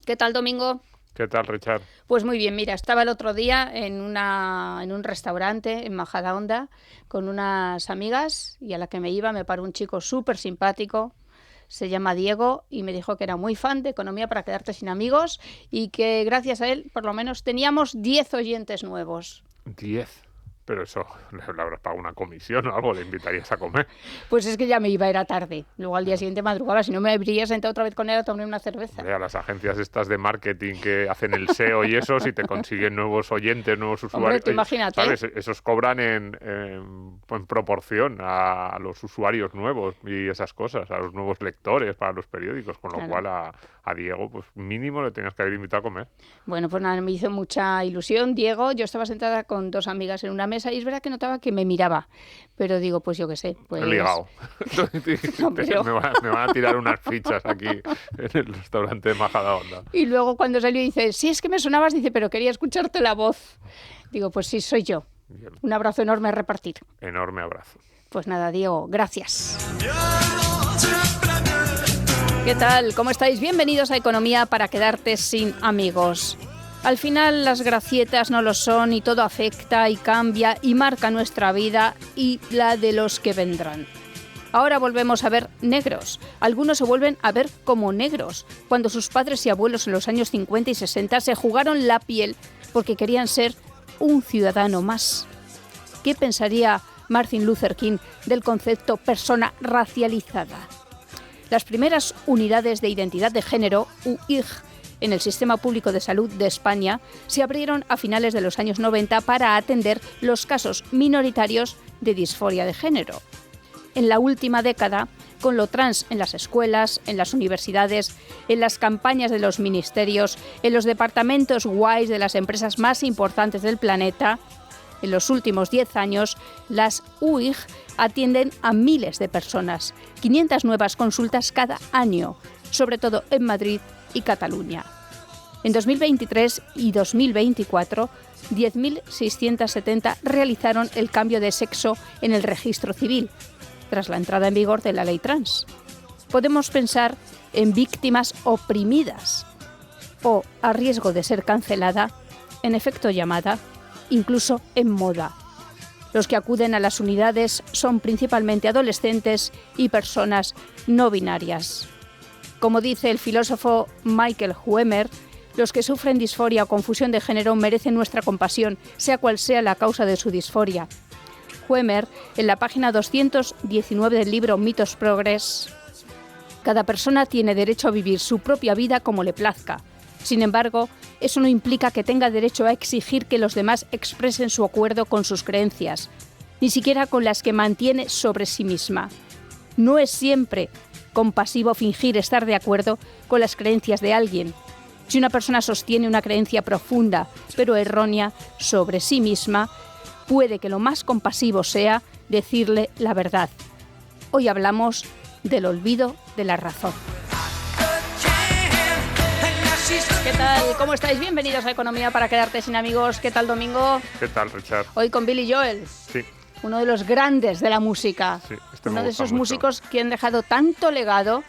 ¿Qué tal, Domingo? ¿Qué tal, Richard? Pues muy bien, mira, estaba el otro día en un restaurante en Majadahonda con unas amigas y a la que me iba me paró un chico súper simpático, se llama Diego y me dijo que era muy fan de Economía para quedarte sin amigos y que gracias a él por lo menos teníamos 10 oyentes nuevos. 10. Pero eso, le habrás pagado una comisión o algo, le invitarías a comer. Pues es que ya me iba, era tarde. Luego al día siguiente madrugaba, si no me habría sentado otra vez con él a tomar una cerveza. Hombre, a las agencias estas de marketing que hacen el SEO y eso, si te consiguen nuevos oyentes, nuevos usuarios. Hombre, tú imagínate. ¿Sabes? Esos cobran en proporción a los usuarios nuevos y esas cosas, a los nuevos lectores para los periódicos, con lo Claro. cual a Diego, pues mínimo le tenías que haber invitado a comer. Bueno, pues nada, me hizo mucha ilusión. Diego, yo estaba sentada con dos amigas en una mesa y es verdad que notaba que me miraba. Pero digo, pues yo qué sé. Pues... He ligado. No, pero... me van a tirar unas fichas aquí en el restaurante de Majadahonda. Y luego cuando salió dice, sí, es que me sonabas, dice, pero quería escucharte la voz. Digo, pues sí, soy yo. Bien. Un abrazo enorme a repartir. Enorme abrazo. Pues nada, Diego, gracias. ¿Qué tal? ¿Cómo estáis? Bienvenidos a Economía para quedarte sin amigos. Al final las gracietas no lo son y todo afecta y cambia y marca nuestra vida y la de los que vendrán. Ahora volvemos a ver negros. Algunos se vuelven a ver como negros, cuando sus padres y abuelos en los años 50 y 60 se jugaron la piel porque querían ser un ciudadano más. ¿Qué pensaría Martin Luther King del concepto persona racializada? Las primeras unidades de identidad de género, UIG, en el Sistema Público de Salud de España se abrieron a finales de los años 90 para atender los casos minoritarios de disforia de género. En la última década, con lo trans en las escuelas, en las universidades, en las campañas de los ministerios, en los departamentos guays de las empresas más importantes del planeta, en los últimos 10 años, las UIG atienden a miles de personas, 500 nuevas consultas cada año, sobre todo en Madrid y Cataluña. En 2023 y 2024, 10.670 realizaron el cambio de sexo en el registro civil, tras la entrada en vigor de la ley trans. Podemos pensar en víctimas oprimidas o a riesgo de ser cancelada, en efecto llamada, incluso en moda. Los que acuden a las unidades son principalmente adolescentes y personas no binarias. Como dice el filósofo Michael Huemer, los que sufren disforia o confusión de género merecen nuestra compasión, sea cual sea la causa de su disforia. Huemer, en la página 219 del libro Mitos Progress, cada persona tiene derecho a vivir su propia vida como le plazca. Sin embargo, eso no implica que tenga derecho a exigir que los demás expresen su acuerdo con sus creencias, ni siquiera con las que mantiene sobre sí misma. No es siempre compasivo fingir estar de acuerdo con las creencias de alguien. Si una persona sostiene una creencia profunda, pero errónea, sobre sí misma, puede que lo más compasivo sea decirle la verdad. Hoy hablamos del olvido de la razón. ¿Qué tal? ¿Cómo estáis? Bienvenidos a Economía para quedarte sin amigos. ¿Qué tal, Domingo? ¿Qué tal, Richard? Hoy con Billy Joel. Sí. Uno de los grandes de la música. Sí, Uno de esos mucho. músicos que han dejado tanto legado.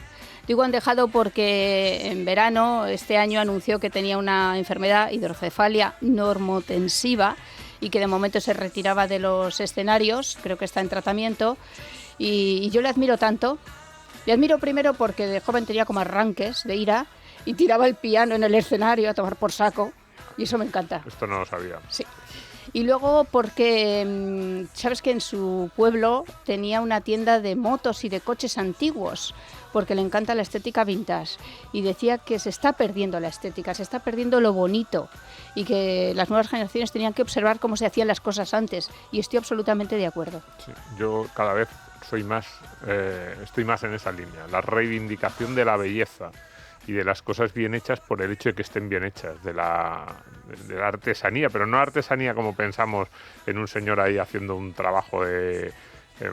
Digo han dejado porque en verano este año anunció que tenía una enfermedad, hidrocefalia normotensiva, y que de momento se retiraba de los escenarios. Creo que está en tratamiento. Y yo le admiro tanto. Le admiro primero porque de joven tenía como arranques de ira y tiraba el piano en el escenario a tomar por saco. Y eso me encanta. Esto no lo sabía. Sí. Y luego porque, sabes que en su pueblo tenía una tienda de motos y de coches antiguos, porque le encanta la estética vintage. Y decía que se está perdiendo la estética, se está perdiendo lo bonito. Y que las nuevas generaciones tenían que observar cómo se hacían las cosas antes. Y estoy absolutamente de acuerdo. Sí, yo cada vez estoy más en esa línea. La reivindicación de la belleza y de las cosas bien hechas por el hecho de que estén bien hechas, de la artesanía, pero no artesanía como pensamos en un señor ahí haciendo un trabajo de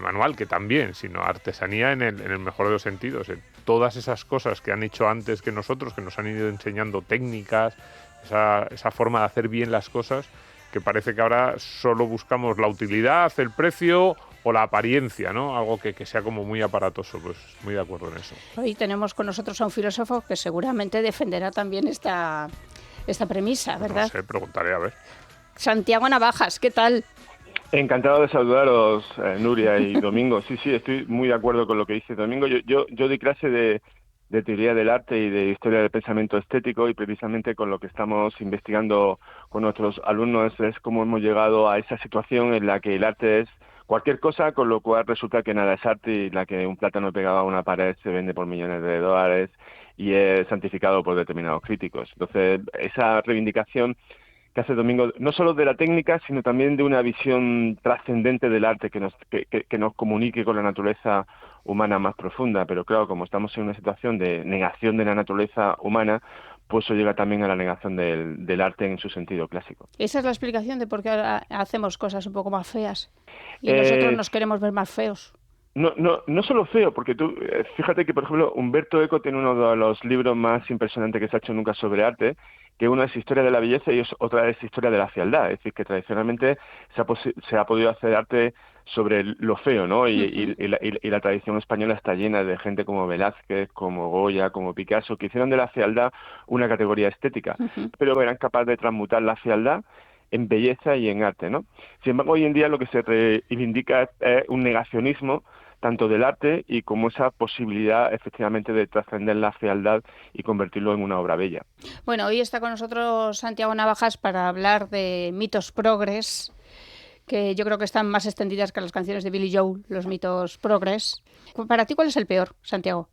manual, que también, sino artesanía en el mejor de los sentidos, en todas esas cosas que han hecho antes que nosotros, que nos han ido enseñando técnicas, esa forma de hacer bien las cosas, que parece que ahora solo buscamos la utilidad, el precio o la apariencia, ¿no? Algo que sea como muy aparatoso, pues muy de acuerdo en eso. Hoy tenemos con nosotros a un filósofo que seguramente defenderá también esta premisa, ¿verdad? No sé, preguntaré a ver. Santiago Navajas, ¿qué tal? Encantado de saludaros, Nuria y Domingo. Sí, estoy muy de acuerdo con lo que dice Domingo. Yo doy clase de teoría del arte y de historia del pensamiento estético, y precisamente con lo que estamos investigando con nuestros alumnos es cómo hemos llegado a esa situación en la que el arte es cualquier cosa, con lo cual resulta que nada es arte, y la que un plátano pegado a una pared se vende por millones de dólares y es santificado por determinados críticos. Entonces, esa reivindicación que hace Domingo, no solo de la técnica, sino también de una visión trascendente del arte que nos comunique con la naturaleza humana más profunda. Pero claro, como estamos en una situación de negación de la naturaleza humana, pues eso llega también a la negación del arte en su sentido clásico. Esa es la explicación de por qué ahora hacemos cosas un poco más feas y nosotros nos queremos ver más feos. No solo feo, porque tú, fíjate que, por ejemplo, Umberto Eco tiene uno de los libros más impresionantes que se ha hecho nunca sobre arte, que uno es Historia de la Belleza y otra es Historia de la Fealdad. Es decir, que tradicionalmente se ha podido hacer arte sobre lo feo, ¿no? Y la tradición española está llena de gente como Velázquez, como Goya, como Picasso, que hicieron de la fealdad una categoría estética, pero eran capaces de transmutar la fealdad en belleza y en arte, ¿no? Sin embargo, hoy en día lo que se reivindica es un negacionismo tanto del arte y como esa posibilidad efectivamente de trascender la fealdad y convertirlo en una obra bella. Bueno, hoy está con nosotros Santiago Navajas para hablar de mitos progres, que yo creo que están más extendidas que las canciones de Billy Joel, los mitos progres. Para ti, ¿cuál es el peor, Santiago?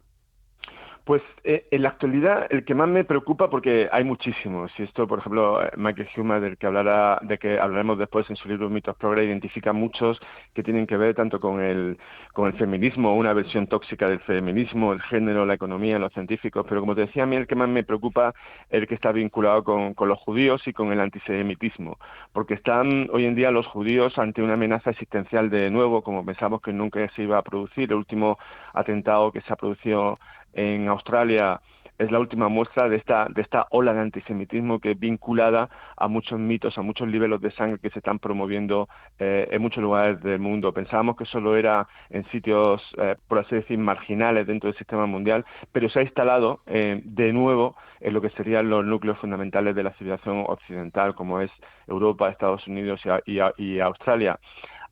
Pues en la actualidad el que más me preocupa, porque hay muchísimos, y esto, por ejemplo, Michael Hume, de que hablaremos después en su libro Mitos Progre, identifica muchos que tienen que ver tanto con el feminismo, una versión tóxica del feminismo, el género, la economía, los científicos, pero como te decía, a mí el que más me preocupa es el que está vinculado con los judíos y con el antisemitismo, porque están hoy en día los judíos ante una amenaza existencial de nuevo, como pensamos que nunca se iba a producir. El último atentado que se ha producido en Australia es la última muestra de esta ola de antisemitismo que es vinculada a muchos mitos, a muchos libelos de sangre que se están promoviendo en muchos lugares del mundo. Pensábamos que solo era en sitios, por así decir, marginales dentro del sistema mundial, pero se ha instalado de nuevo en lo que serían los núcleos fundamentales de la civilización occidental, como es Europa, Estados Unidos y Australia.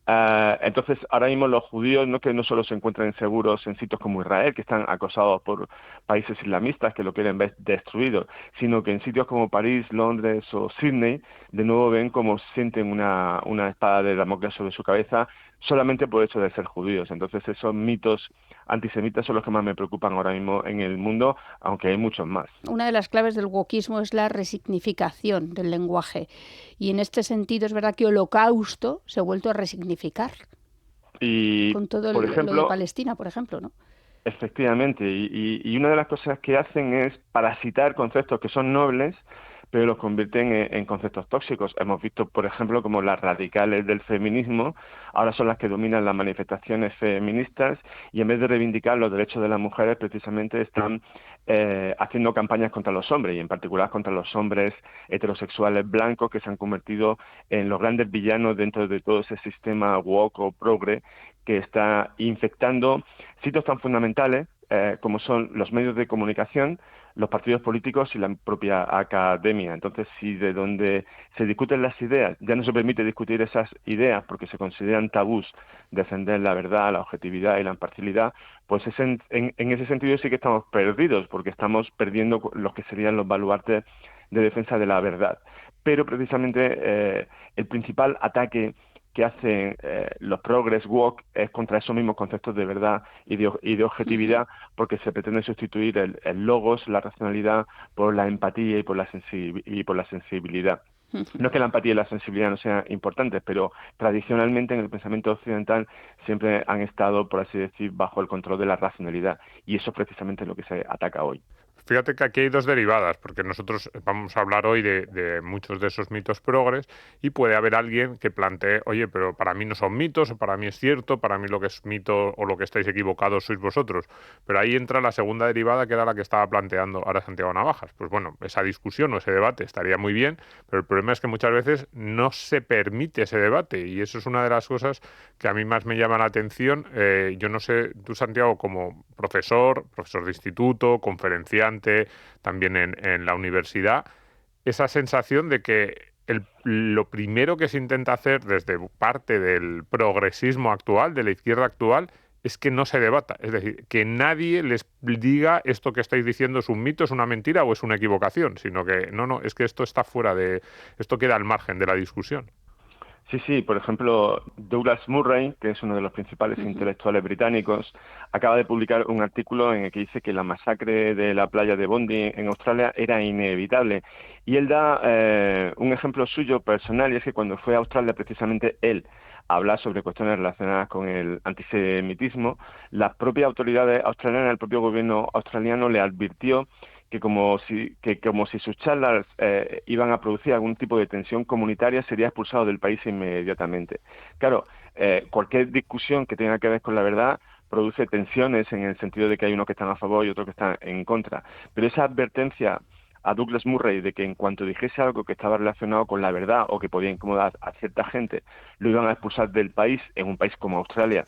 Entonces, ahora mismo los judíos que no solo se encuentran inseguros en sitios como Israel, que están acosados por países islamistas que lo quieren ver destruido, sino que en sitios como París, Londres o Sydney, de nuevo ven como sienten una espada de Damocles sobre su cabeza solamente por el hecho de ser judíos. Entonces, esos mitos antisemitas son los que más me preocupan ahora mismo en el mundo, aunque hay muchos más. Una de las claves del wokismo es la resignificación del lenguaje. Y en este sentido es verdad que Holocausto se ha vuelto a resignificar. Y, con todo por ejemplo, lo de Palestina, por ejemplo, ¿no? Efectivamente, y una de las cosas que hacen es parasitar conceptos que son nobles, pero los convierten en conceptos tóxicos. Hemos visto, por ejemplo, como las radicales del feminismo ahora son las que dominan las manifestaciones feministas, y en vez de reivindicar los derechos de las mujeres, precisamente están haciendo campañas contra los hombres, y en particular contra los hombres heterosexuales blancos, que se han convertido en los grandes villanos dentro de todo ese sistema woke o progre que está infectando sitios tan fundamentales como son los medios de comunicación, los partidos políticos y la propia academia. Entonces, si de donde se discuten las ideas ya no se permite discutir esas ideas porque se consideran tabús defender la verdad, la objetividad y la imparcialidad, pues en ese sentido sí que estamos perdidos, porque estamos perdiendo los que serían los baluartes de defensa de la verdad. Pero precisamente el principal ataque que hacen los progress woke es contra esos mismos conceptos de verdad y de objetividad, porque se pretende sustituir el logos, la racionalidad, por la empatía y por la sensibilidad. No es que la empatía y la sensibilidad no sean importantes, pero tradicionalmente en el pensamiento occidental siempre han estado, por así decir, bajo el control de la racionalidad, y eso es precisamente lo que se ataca hoy. fíjate que aquí hay dos derivadas, porque nosotros vamos a hablar hoy de muchos de esos mitos progres y puede haber alguien que plantee, oye, pero para mí no son mitos, o para mí es cierto, para mí lo que es mito o lo que estáis equivocados sois vosotros. Pero ahí entra la segunda derivada, que era la que estaba planteando ahora Santiago Navajas. Pues bueno, esa discusión o ese debate estaría muy bien, pero el problema es que muchas veces no se permite ese debate y eso es una de las cosas que a mí más me llama la atención. Yo no sé, tú, Santiago, como profesor de instituto, conferenciante, también en la universidad, esa sensación de que lo primero que se intenta hacer desde parte del progresismo actual, de la izquierda actual, es que no se debata. Es decir, que nadie les diga esto que estáis diciendo es un mito, es una mentira o es una equivocación, sino que no, es que esto está fuera de, esto queda al margen de la discusión. Sí, sí, por ejemplo, Douglas Murray, que es uno de los principales intelectuales británicos, acaba de publicar un artículo en el que dice que la masacre de la playa de Bondi en Australia era inevitable. Y él da un ejemplo suyo personal, y es que cuando fue a Australia, precisamente él habla sobre cuestiones relacionadas con el antisemitismo, las propias autoridades australianas, el propio gobierno australiano le advirtió que como si sus charlas iban a producir algún tipo de tensión comunitaria, sería expulsado del país inmediatamente. Claro, cualquier discusión que tenga que ver con la verdad produce tensiones en el sentido de que hay unos que están a favor y otros que están en contra. Pero esa advertencia a Douglas Murray de que en cuanto dijese algo que estaba relacionado con la verdad o que podía incomodar a cierta gente, lo iban a expulsar del país, en un país como Australia,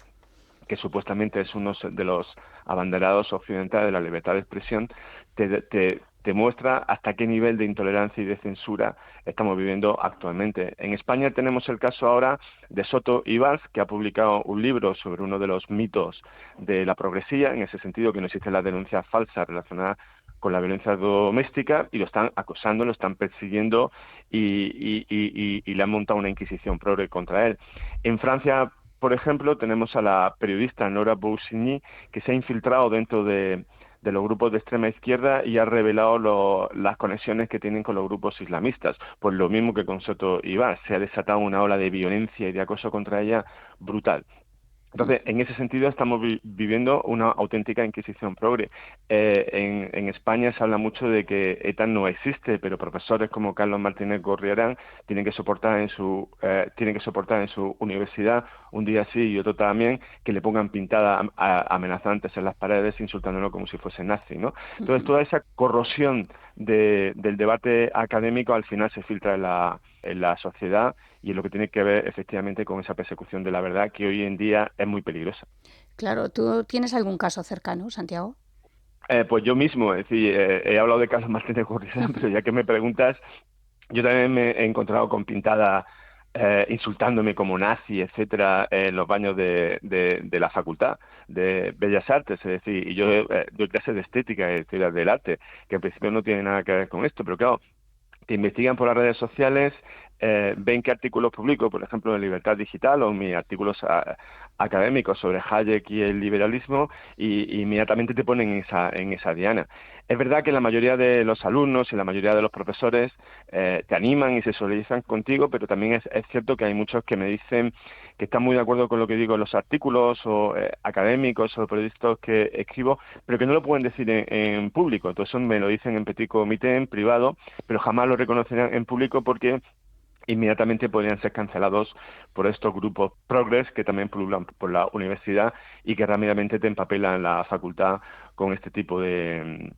que supuestamente es uno de los abanderados occidentales de la libertad de expresión, te muestra hasta qué nivel de intolerancia y de censura estamos viviendo actualmente. En España tenemos el caso ahora de Soto y Valls, que ha publicado un libro sobre uno de los mitos de la progresía, en ese sentido que no existen las denuncias falsas relacionadas con la violencia doméstica, y lo están acosando, lo están persiguiendo y le han montado una inquisición progre contra él. En Francia, por ejemplo, tenemos a la periodista Nora Boussigny, que se ha infiltrado dentro de los grupos de extrema izquierda y ha revelado las conexiones que tienen con los grupos islamistas. Pues lo mismo que con Soto y Valls, se ha desatado una ola de violencia y de acoso contra ella brutal. Entonces, en ese sentido estamos viviendo una auténtica inquisición progre. En España se habla mucho de que ETA no existe, pero profesores como Carlos Martínez Gorriarán tienen que soportar en su universidad un día sí y otro también que le pongan pintadas amenazantes en las paredes insultándolo como si fuese nazi, ¿no? Entonces, toda esa corrosión del debate académico al final se filtra en la sociedad y en lo que tiene que ver efectivamente con esa persecución de la verdad que hoy en día es muy peligrosa. Claro, ¿tú tienes algún caso cercano, Santiago? Pues yo mismo, es decir, he hablado de Carlos Martínez Gorriarán, pero ya que me preguntas, yo también me he encontrado con pintada insultándome como nazi, etcétera, en los baños de la Facultad de Bellas Artes, es decir, y yo doy clases de estética y historia del arte, que en principio no tiene nada que ver con esto, pero claro, te investigan por las redes sociales, ven qué artículos publico, por ejemplo, en Libertad Digital o mis artículos académicos sobre Hayek y el liberalismo, y inmediatamente te ponen en esa diana. Es verdad que la mayoría de los alumnos y la mayoría de los profesores te animan y se solidarizan contigo, pero también es cierto que hay muchos que me dicen que están muy de acuerdo con lo que digo en los artículos o académicos o periodistas que escribo, pero que no lo pueden decir en público. Entonces me lo dicen en petit comité, en privado, pero jamás lo reconocerán en público porque inmediatamente podrían ser cancelados por estos grupos progres que también pululan por la universidad y que rápidamente te empapelan la facultad con este tipo de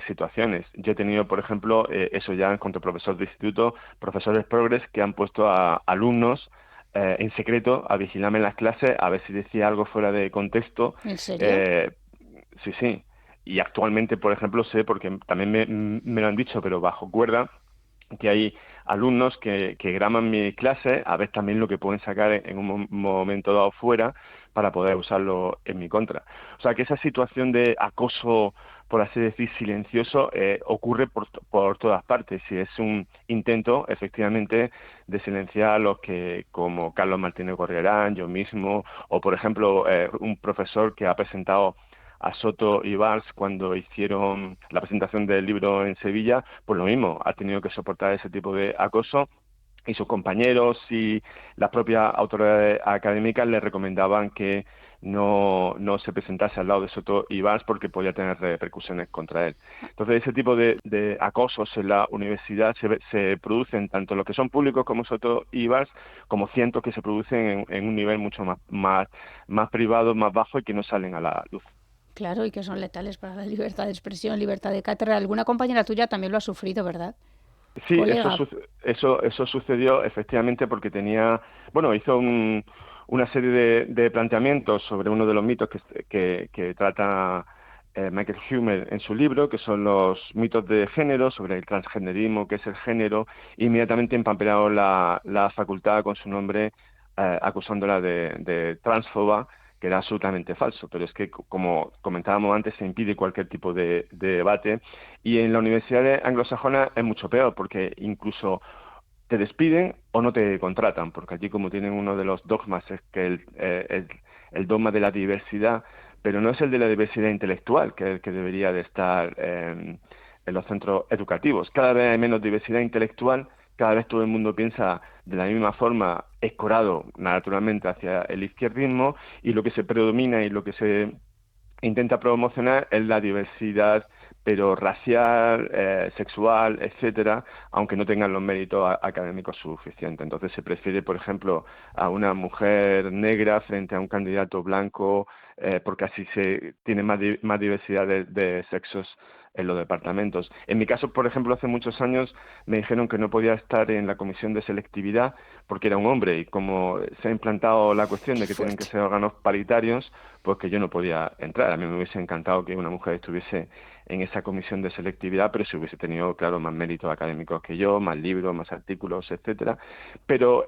situaciones. Yo he tenido, por ejemplo, eso ya en cuanto a profesores de instituto, profesores progres que han puesto a alumnos en secreto a vigilarme en las clases a ver si decía algo fuera de contexto. ¿En serio? Sí, sí. Y actualmente, por ejemplo, sé, porque también me lo han dicho, pero bajo cuerda, que hay alumnos que graban mi clase a ver también lo que pueden sacar en un momento dado fuera para poder usarlo en mi contra. O sea, que esa situación de acoso, por así decir, silencioso, ocurre por todas partes y es un intento, efectivamente, de silenciar a los que, como Carlos Martínez Gorriarán, yo mismo, o, por ejemplo, un profesor que ha presentado a Soto y Valls cuando hicieron la presentación del libro en Sevilla, pues lo mismo, ha tenido que soportar ese tipo de acoso y sus compañeros y las propias autoridades académicas le recomendaban que no se presentase al lado de Soto y Valls porque podía tener repercusiones contra él. Entonces, ese tipo de acosos en la universidad se producen tanto los que son públicos como Soto y Valls, como cientos que se producen en un nivel mucho más privado, más bajo y que no salen a la luz. Claro, y que son letales para la libertad de expresión, libertad de cátedra. Alguna compañera tuya también lo ha sufrido, ¿verdad? Sí, Colega. eso sucedió efectivamente porque hizo una serie de planteamientos sobre uno de los mitos que trata Michael Hume en su libro, que son los mitos de género, sobre el transgenerismo, qué es el género, e inmediatamente empaperó la facultad con su nombre, acusándola de transfoba, que era absolutamente falso, pero es que, como comentábamos antes, se impide cualquier tipo de debate, y en la universidad anglosajona es mucho peor, porque incluso te despiden o no te contratan, porque allí, como tienen uno de los dogmas, es que el dogma de la diversidad, pero no es el de la diversidad intelectual, que es el que debería de estar en los centros educativos. Cada vez hay menos diversidad intelectual, cada vez todo el mundo piensa de la misma forma, escorado naturalmente hacia el izquierdismo, y lo que se predomina y lo que se intenta promocionar es la diversidad, pero racial, sexual, etcétera, aunque no tengan los méritos académicos suficientes. Entonces se prefiere, por ejemplo, a una mujer negra frente a un candidato blanco, porque así se tiene más diversidad de sexos en los departamentos. En mi caso, por ejemplo, hace muchos años me dijeron que no podía estar en la comisión de selectividad porque era un hombre, y como se ha implantado la cuestión Qué de que tienen que fuerte. ser órganos paritarios, pues que yo no podía entrar. A mí me hubiese encantado que una mujer estuviese en esa comisión de selectividad, pero si hubiese tenido, claro, más méritos académicos que yo, más libros, más artículos, etcétera. Pero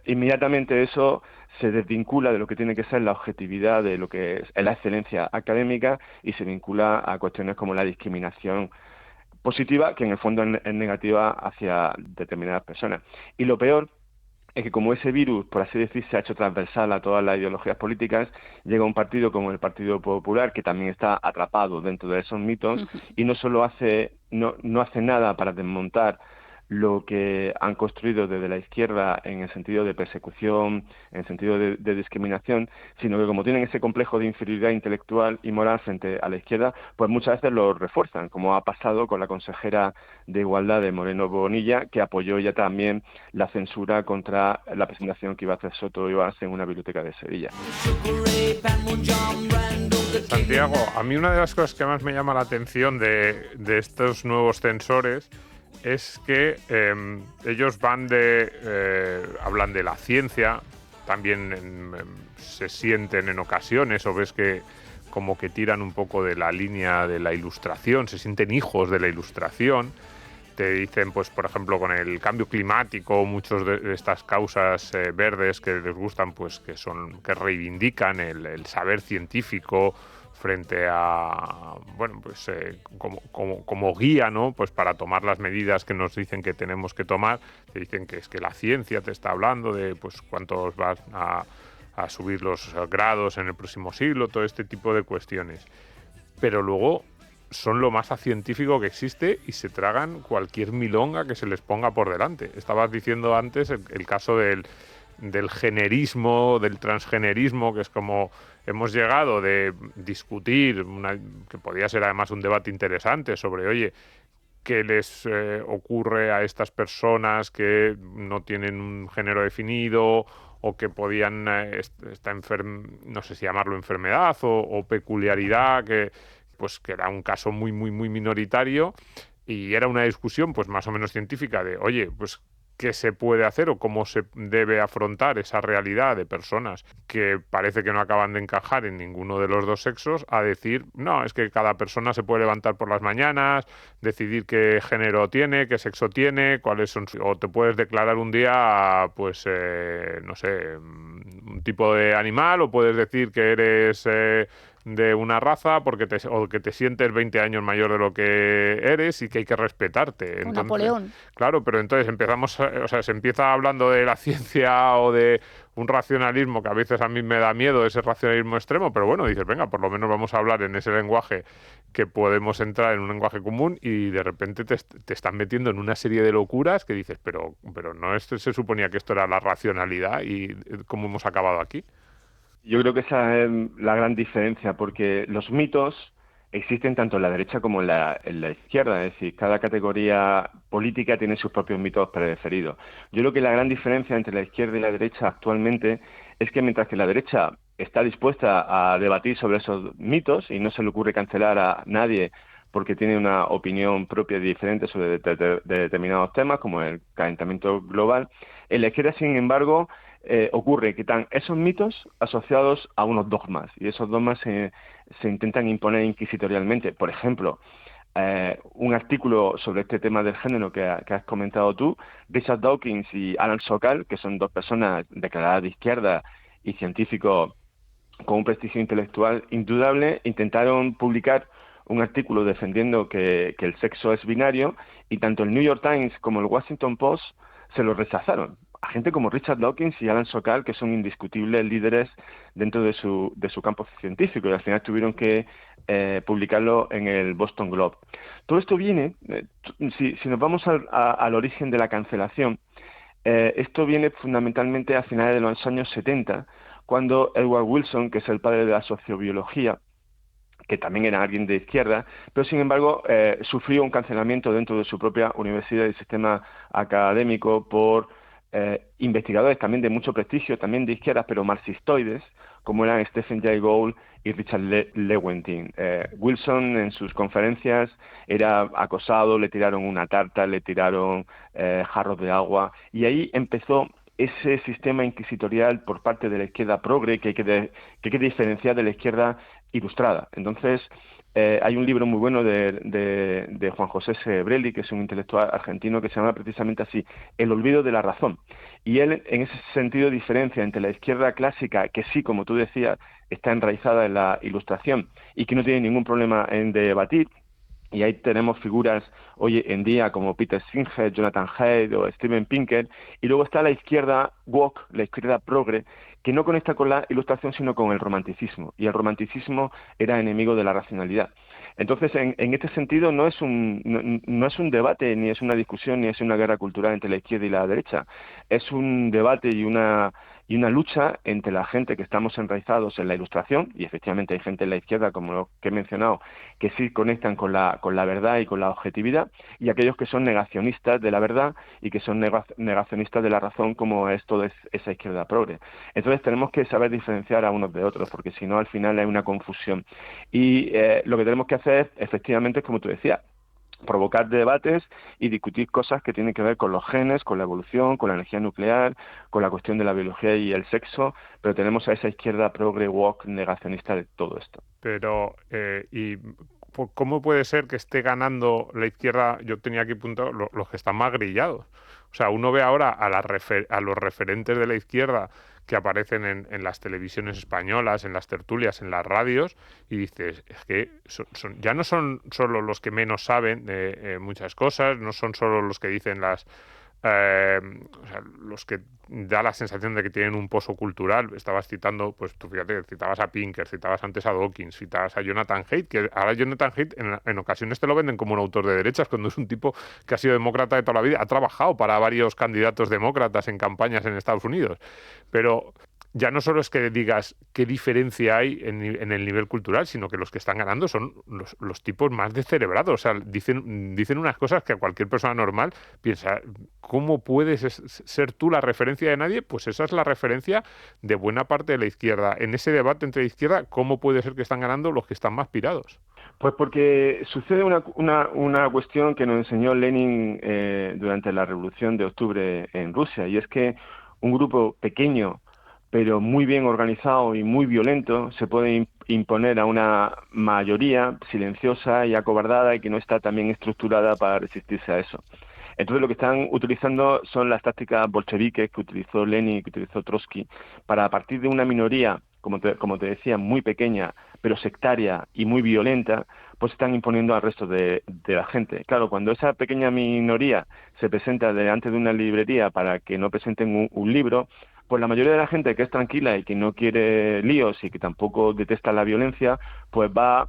inmediatamente eso se desvincula de lo que tiene que ser la objetividad de lo que es la excelencia académica, y se vincula a cuestiones como la discriminación positiva, que en el fondo es negativa hacia determinadas personas. Y lo peor es que, como ese virus, por así decir, se ha hecho transversal a todas las ideologías políticas, llega un partido como el Partido Popular, que también está atrapado dentro de esos mitos, y no hace nada para desmontar lo que han construido desde la izquierda en el sentido de persecución, en el sentido de discriminación, sino que, como tienen ese complejo de inferioridad intelectual y moral frente a la izquierda, pues muchas veces lo refuerzan, como ha pasado con la consejera de Igualdad de Moreno Bonilla, que apoyó ya también la censura contra la presentación que iba a hacer Soto Ibas en una biblioteca de Sevilla. Santiago, a mí una de las cosas que más me llama la atención de estos nuevos censores es que ellos hablan de la ciencia, también se sienten en ocasiones, o ves que como que tiran un poco de la línea de la ilustración, se sienten hijos de la ilustración. Te dicen, pues, por ejemplo, con el cambio climático, muchos de estas causas verdes que les gustan, pues que reivindican el saber científico frente a, bueno, pues como guía, ¿no? Pues para tomar las medidas que nos dicen que tenemos que tomar. Te dicen que es que la ciencia te está hablando de, pues, cuántos van a subir los grados en el próximo siglo, todo este tipo de cuestiones. Pero luego son lo más científico que existe y se tragan cualquier milonga que se les ponga por delante. Estabas diciendo antes el caso del generismo, del transgenerismo, que es como hemos llegado de discutir, que podía ser además un debate interesante sobre, oye, qué les ocurre a estas personas que no tienen un género definido o que podían no sé si llamarlo enfermedad o peculiaridad, que era un caso muy, muy, muy minoritario, y era una discusión pues más o menos científica de, oye, pues qué se puede hacer o cómo se debe afrontar esa realidad de personas que parece que no acaban de encajar en ninguno de los dos sexos, a decir, no, es que cada persona se puede levantar por las mañanas, decidir qué género tiene, qué sexo tiene, o te puedes declarar un día, pues, no sé, un tipo de animal, o puedes decir que eres de una raza o que te sientes 20 años mayor de lo que eres y que hay que respetarte. O Entonces, Napoleón. claro, pero entonces se empieza hablando de la ciencia o de un racionalismo que a veces a mí me da miedo, ese racionalismo extremo, pero bueno, dices, venga, por lo menos vamos a hablar en ese lenguaje que podemos entrar en un lenguaje común, y de repente te están metiendo en una serie de locuras que dices, pero no se suponía que esto era la racionalidad, y cómo hemos acabado aquí. Yo creo que esa es la gran diferencia, porque los mitos existen tanto en la derecha como en la izquierda, es decir, cada categoría política tiene sus propios mitos preferidos. Yo creo que la gran diferencia entre la izquierda y la derecha actualmente es que mientras que la derecha está dispuesta a debatir sobre esos mitos y no se le ocurre cancelar a nadie porque tiene una opinión propia y diferente sobre de determinados temas, como el calentamiento global, en la izquierda, sin embargo, ocurre que están esos mitos asociados a unos dogmas, y esos dogmas se intentan imponer inquisitorialmente. Por ejemplo, un artículo sobre este tema del género que has comentado tú, Richard Dawkins y Alan Sokal, que son dos personas declaradas de izquierda y científicos con un prestigio intelectual indudable, intentaron publicar un artículo defendiendo que el sexo es binario, y tanto el New York Times como el Washington Post se lo rechazaron. A gente como Richard Dawkins y Alan Sokal, que son indiscutibles líderes dentro de su campo científico, y al final tuvieron que publicarlo en el Boston Globe. Todo esto viene, si nos vamos al origen de la cancelación, esto viene fundamentalmente a finales de los años 70, cuando Edward Wilson, que es el padre de la sociobiología, que también era alguien de izquierda, pero sin embargo sufrió un cancelamiento dentro de su propia universidad y sistema académico por investigadores también de mucho prestigio, también de izquierdas, pero marxistoides, como eran Stephen Jay Gould y Richard Lewontin. Wilson en sus conferencias era acosado, le tiraron una tarta, le tiraron jarros de agua, y ahí empezó ese sistema inquisitorial por parte de la izquierda progre que hay que diferenciar de la izquierda ilustrada. Entonces, hay un libro muy bueno de Juan José Sebrelli, que es un intelectual argentino, que se llama precisamente así, El olvido de la razón. Y él, en ese sentido, diferencia entre la izquierda clásica, que sí, como tú decías, está enraizada en la ilustración y que no tiene ningún problema en debatir, y ahí tenemos figuras hoy en día como Peter Singer, Jonathan Haidt o Steven Pinker, y luego está la izquierda woke, la izquierda progre, que no conecta con la ilustración sino con el romanticismo, y el romanticismo era enemigo de la racionalidad. Entonces, en este sentido, no es un debate, ni es una discusión, ni es una guerra cultural entre la izquierda y la derecha. Es un debate y una lucha entre la gente que estamos enraizados en la ilustración, y efectivamente hay gente en la izquierda, como lo que he mencionado, que sí conectan con la verdad y con la objetividad, y aquellos que son negacionistas de la verdad y que son negacionistas de la razón, como es toda esa izquierda progre. Entonces tenemos que saber diferenciar a unos de otros, porque si no, al final hay una confusión. Y lo que tenemos que hacer, efectivamente, es como tú decías, provocar debates y discutir cosas que tienen que ver con los genes, con la evolución, con la energía nuclear, con la cuestión de la biología y el sexo, pero tenemos a esa izquierda progre woke negacionista de todo esto. Pero, ¿cómo puede ser que esté ganando la izquierda? Yo tenía aquí apuntado los que están más grillados. O sea, uno ve ahora a los referentes de la izquierda que aparecen en las televisiones españolas, en las tertulias, en las radios, y dices, es que ya no son solo los que menos saben de muchas cosas, no son solo los que dicen o sea, los que da la sensación de que tienen un pozo cultural. Estabas citando, pues tú fíjate, citabas a Pinker, citabas antes a Dawkins, citabas a Jonathan Haidt, que ahora Jonathan Haidt en ocasiones te lo venden como un autor de derechas, cuando es un tipo que ha sido demócrata de toda la vida, ha trabajado para varios candidatos demócratas en campañas en Estados Unidos, pero ya no solo es que digas qué diferencia hay en el nivel cultural, sino que los que están ganando son los tipos más descerebrados. O sea, dicen unas cosas que a cualquier persona normal piensa, ¿cómo puedes ser tú la referencia de nadie? Pues esa es la referencia de buena parte de la izquierda. En ese debate entre la izquierda, ¿cómo puede ser que están ganando los que están más pirados? Pues porque sucede una cuestión que nos enseñó Lenin durante la Revolución de Octubre en Rusia, y es que un grupo pequeño pero muy bien organizado y muy violento se puede imponer a una mayoría silenciosa y acobardada y que no está tan bien estructurada para resistirse a eso. Entonces lo que están utilizando son las tácticas bolcheviques que utilizó Lenin y que utilizó Trotsky para, a partir de una minoría, como te decía, muy pequeña, pero sectaria y muy violenta, pues están imponiendo al resto de la gente. Claro, cuando esa pequeña minoría se presenta delante de una librería para que no presenten un libro, pues la mayoría de la gente que es tranquila y que no quiere líos y que tampoco detesta la violencia, pues va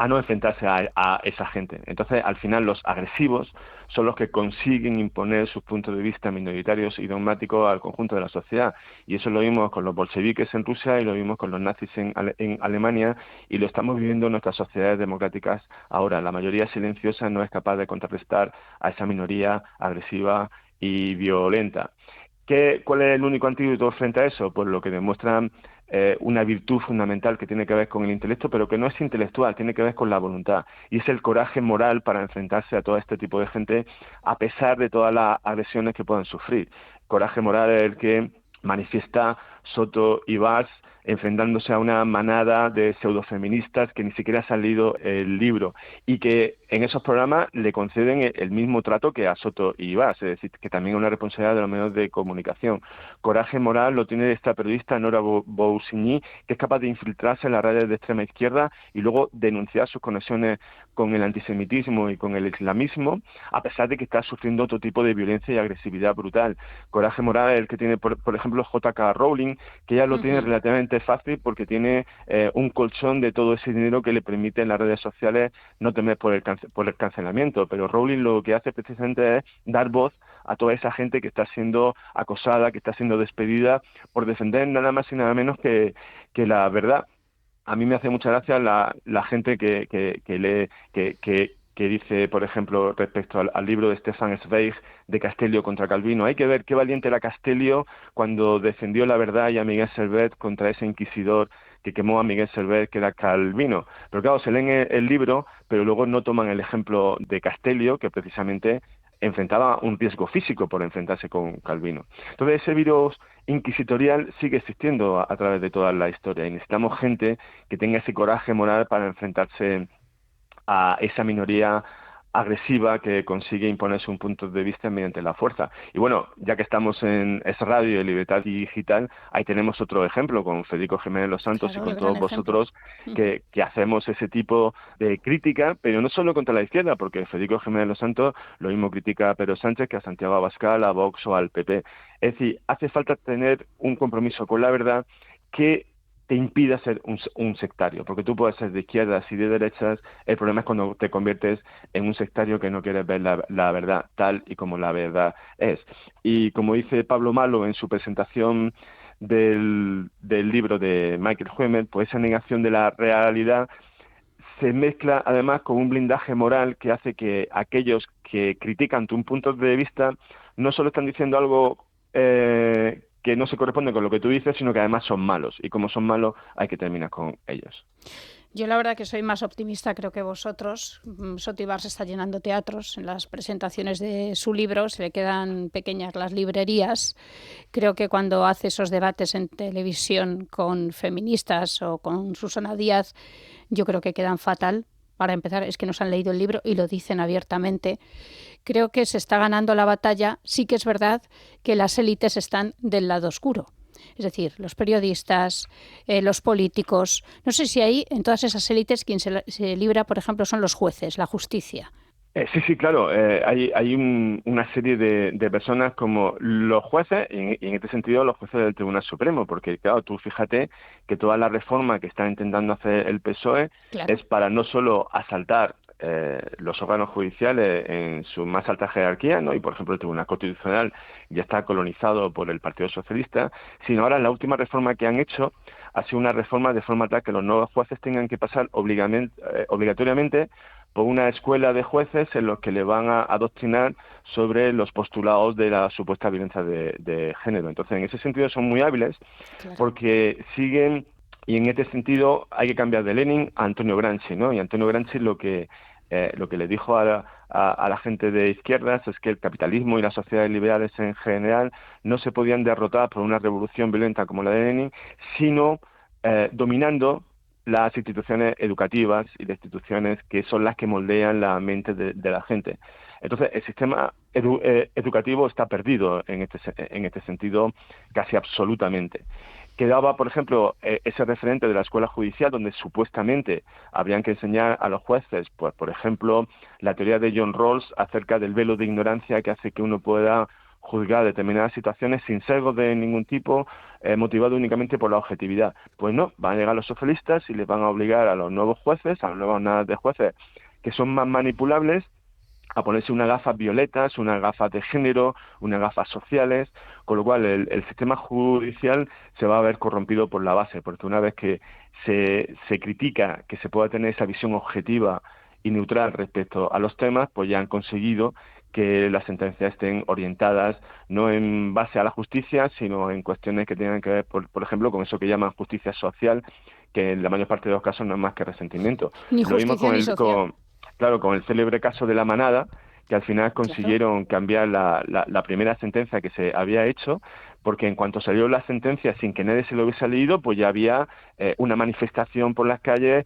a no enfrentarse a esa gente. Entonces, al final, los agresivos son los que consiguen imponer sus puntos de vista minoritarios y dogmáticos al conjunto de la sociedad. Y eso lo vimos con los bolcheviques en Rusia y lo vimos con los nazis en Alemania, y lo estamos viviendo en nuestras sociedades democráticas ahora. La mayoría silenciosa no es capaz de contrarrestar a esa minoría agresiva y violenta. ¿Cuál es el único antídoto frente a eso? Pues lo que demuestran una virtud fundamental que tiene que ver con el intelecto, pero que no es intelectual, tiene que ver con la voluntad, y es el coraje moral para enfrentarse a todo este tipo de gente a pesar de todas las agresiones que puedan sufrir. Coraje moral es el que manifiesta Soto y Valls enfrentándose a una manada de pseudofeministas que ni siquiera ha leído el libro, y que en esos programas le conceden el mismo trato que a Soto y Valls, es decir, que también es una responsabilidad de los medios de comunicación. Coraje moral lo tiene esta periodista Nora Boussigny, que es capaz de infiltrarse en las redes de extrema izquierda y luego denunciar sus conexiones con el antisemitismo y con el islamismo, a pesar de que está sufriendo otro tipo de violencia y agresividad brutal. Coraje moral es el que tiene, por ejemplo, J.K. Rowling, que ya lo tiene relativamente fácil porque tiene un colchón de todo ese dinero que le permite en las redes sociales no temer por el cancelamiento. Pero Rowling lo que hace precisamente es dar voz a toda esa gente que está siendo acosada, que está siendo despedida por defender nada más y nada menos que la verdad. A mí me hace mucha gracia la gente que dice, por ejemplo, respecto al libro de Stefan Zweig de Castellio contra Calvino. Hay que ver qué valiente era Castellio cuando defendió la verdad y a Miguel Servet contra ese inquisidor que quemó a Miguel Servet, que era Calvino. Pero claro, se leen el libro, pero luego no toman el ejemplo de Castellio, que precisamente enfrentaba un riesgo físico por enfrentarse con Calvino. Entonces, ese virus inquisitorial sigue existiendo a través de toda la historia, y necesitamos gente que tenga ese coraje moral para enfrentarse a esa minoría agresiva que consigue imponerse un punto de vista mediante la fuerza. Y bueno, ya que estamos en Es Radio y Libertad Digital, ahí tenemos otro ejemplo con Federico Jiménez Los Santos, claro, y con todos vosotros que hacemos ese tipo de crítica, pero no solo contra la izquierda, porque Federico Jiménez Los Santos lo mismo critica a Pedro Sánchez que a Santiago Abascal, a Vox o al PP. Es decir, hace falta tener un compromiso con la verdad que te impida ser un sectario, porque tú puedes ser de izquierdas y de derechas. El problema es cuando te conviertes en un sectario que no quieres ver la verdad tal y como la verdad es. Y como dice Pablo Malo en su presentación del libro de Michael Huemer, pues esa negación de la realidad se mezcla además con un blindaje moral que hace que aquellos que critican tu punto de vista no solo están diciendo algo que no se corresponde con lo que tú dices, sino que además son malos. Y como son malos, hay que terminar con ellos. Yo la verdad que soy más optimista, creo que vosotros. Soto y Valls está llenando teatros. En las presentaciones de su libro se le quedan pequeñas las librerías. Creo que cuando hace esos debates en televisión con feministas o con Susana Díaz, yo creo que quedan fatal. Para empezar, es que nos han leído el libro y lo dicen abiertamente. Creo que se está ganando la batalla. Sí que es verdad que las élites están del lado oscuro. Es decir, los periodistas, los políticos. No sé si ahí, en todas esas élites, quien se libra, por ejemplo, son los jueces, la justicia. Sí, claro. Hay una serie de personas como los jueces, y en este sentido los jueces del Tribunal Supremo, porque claro, tú fíjate que toda la reforma que está intentando hacer el PSOE es para no solo asaltar los órganos judiciales en su más alta jerarquía, ¿no? Y por ejemplo el Tribunal Constitucional ya está colonizado por el Partido Socialista, sino ahora la última reforma que han hecho ha sido una reforma de forma tal que los nuevos jueces tengan que pasar obligatoriamente por una escuela de jueces en los que le van a adoctrinar sobre los postulados de la supuesta violencia de género. Entonces, en ese sentido son muy hábiles, porque siguen, y en este sentido hay que cambiar de Lenin a Antonio Gramsci, ¿no? Y Antonio Gramsci lo que le dijo a la gente de izquierdas es que el capitalismo y las sociedades liberales en general no se podían derrotar por una revolución violenta como la de Lenin, sino dominando las instituciones educativas y las instituciones que son las que moldean la mente de la gente. Entonces, el sistema educativo está perdido en este sentido casi absolutamente. Quedaba, por ejemplo, ese referente de la escuela judicial donde supuestamente habrían que enseñar a los jueces, pues, por ejemplo, la teoría de John Rawls acerca del velo de ignorancia que hace que uno pueda juzgar determinadas situaciones sin sesgos de ningún tipo, motivado únicamente por la objetividad. Pues no, van a llegar los socialistas y les van a obligar a los nuevos jueces, a las nuevas jornadas de jueces que son más manipulables, a ponerse unas gafas violetas, unas gafas de género, unas gafas sociales, con lo cual el sistema judicial se va a ver corrompido por la base, porque una vez que se critica que se pueda tener esa visión objetiva y neutral respecto a los temas, pues ya han conseguido que las sentencias estén orientadas no en base a la justicia, sino en cuestiones que tengan que ver, por ejemplo, con eso que llaman justicia social, que en la mayor parte de los casos no es más que resentimiento. Ni Lo mismo justicia ni social. Claro, con el célebre caso de La Manada, que al final Claro. consiguieron cambiar la primera sentencia que se había hecho, porque en cuanto salió la sentencia sin que nadie se lo hubiese leído, pues ya había una manifestación por las calles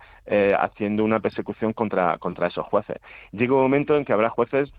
haciendo una persecución contra esos jueces. Llega un momento en que habrá jueces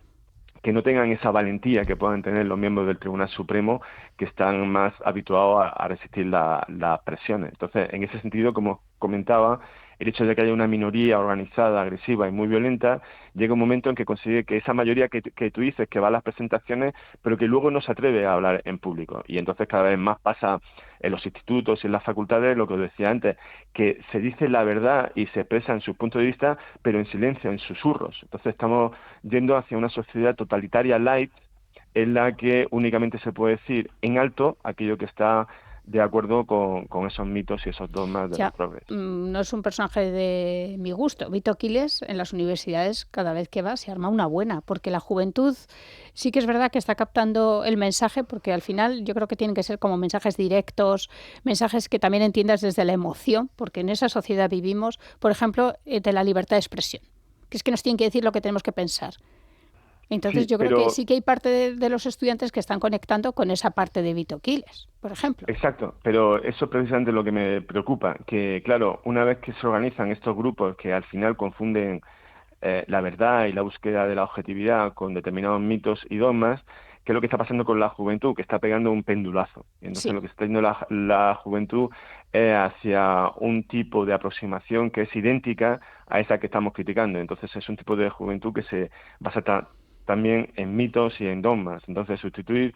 que no tengan esa valentía que puedan tener los miembros del Tribunal Supremo, que están más habituados a resistir las presiones. Entonces, en ese sentido, como comentaba, el hecho de que haya una minoría organizada, agresiva y muy violenta, llega un momento en que consigue que esa mayoría que tú dices que va a las presentaciones, pero que luego no se atreve a hablar en público. Y entonces cada vez más pasa en los institutos y en las facultades, lo que os decía antes, que se dice la verdad y se expresa en su punto de vista, pero en silencio, en susurros. Entonces estamos yendo hacia una sociedad totalitaria light, en la que únicamente se puede decir en alto aquello que está de acuerdo con esos mitos y esos dogmas de los Ya, progres. no es un personaje de mi gusto. Vito Quiles en las universidades cada vez que va se arma una buena, porque la juventud sí que es verdad que está captando el mensaje, porque al final yo creo que tienen que ser como mensajes directos, mensajes que también entiendas desde la emoción, porque en esa sociedad vivimos, por ejemplo, de la libertad de expresión, que es que nos tienen que decir lo que tenemos que pensar. Entonces Sí, yo creo que pero sí que hay parte de los estudiantes que están conectando con esa parte de Vito Quiles, por ejemplo. exacto, pero eso es precisamente lo que me preocupa, que claro, una vez que se organizan estos grupos que al final confunden la verdad y la búsqueda de la objetividad con determinados mitos y dogmas, ¿qué es lo que está pasando con la juventud? Que está pegando un pendulazo. Y entonces Sí. lo que está yendo la juventud es hacia un tipo de aproximación que es idéntica a esa que estamos criticando. Entonces es un tipo de juventud que se basa también en mitos y en dogmas. Entonces sustituir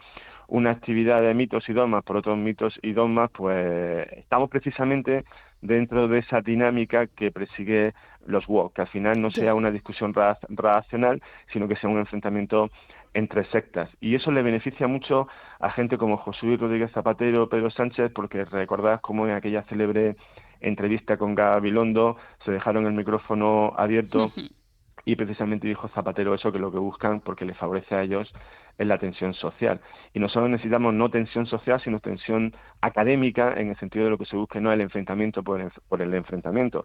una actividad de mitos y dogmas por otros mitos y dogmas, pues estamos precisamente dentro de esa dinámica que persigue los woke, que al final no sea Ya. una discusión racional, sino que sea un enfrentamiento entre sectas. Y eso le beneficia mucho a gente como José Luis Rodríguez Zapatero, Pedro Sánchez, porque recordad cómo en aquella célebre entrevista con Gabilondo se dejaron el micrófono abierto y precisamente dijo Zapatero eso, que lo que buscan, porque les favorece a ellos, es la tensión social. Y nosotros necesitamos no tensión social, sino tensión académica, en el sentido de lo que se busque no el enfrentamiento por el enfrentamiento.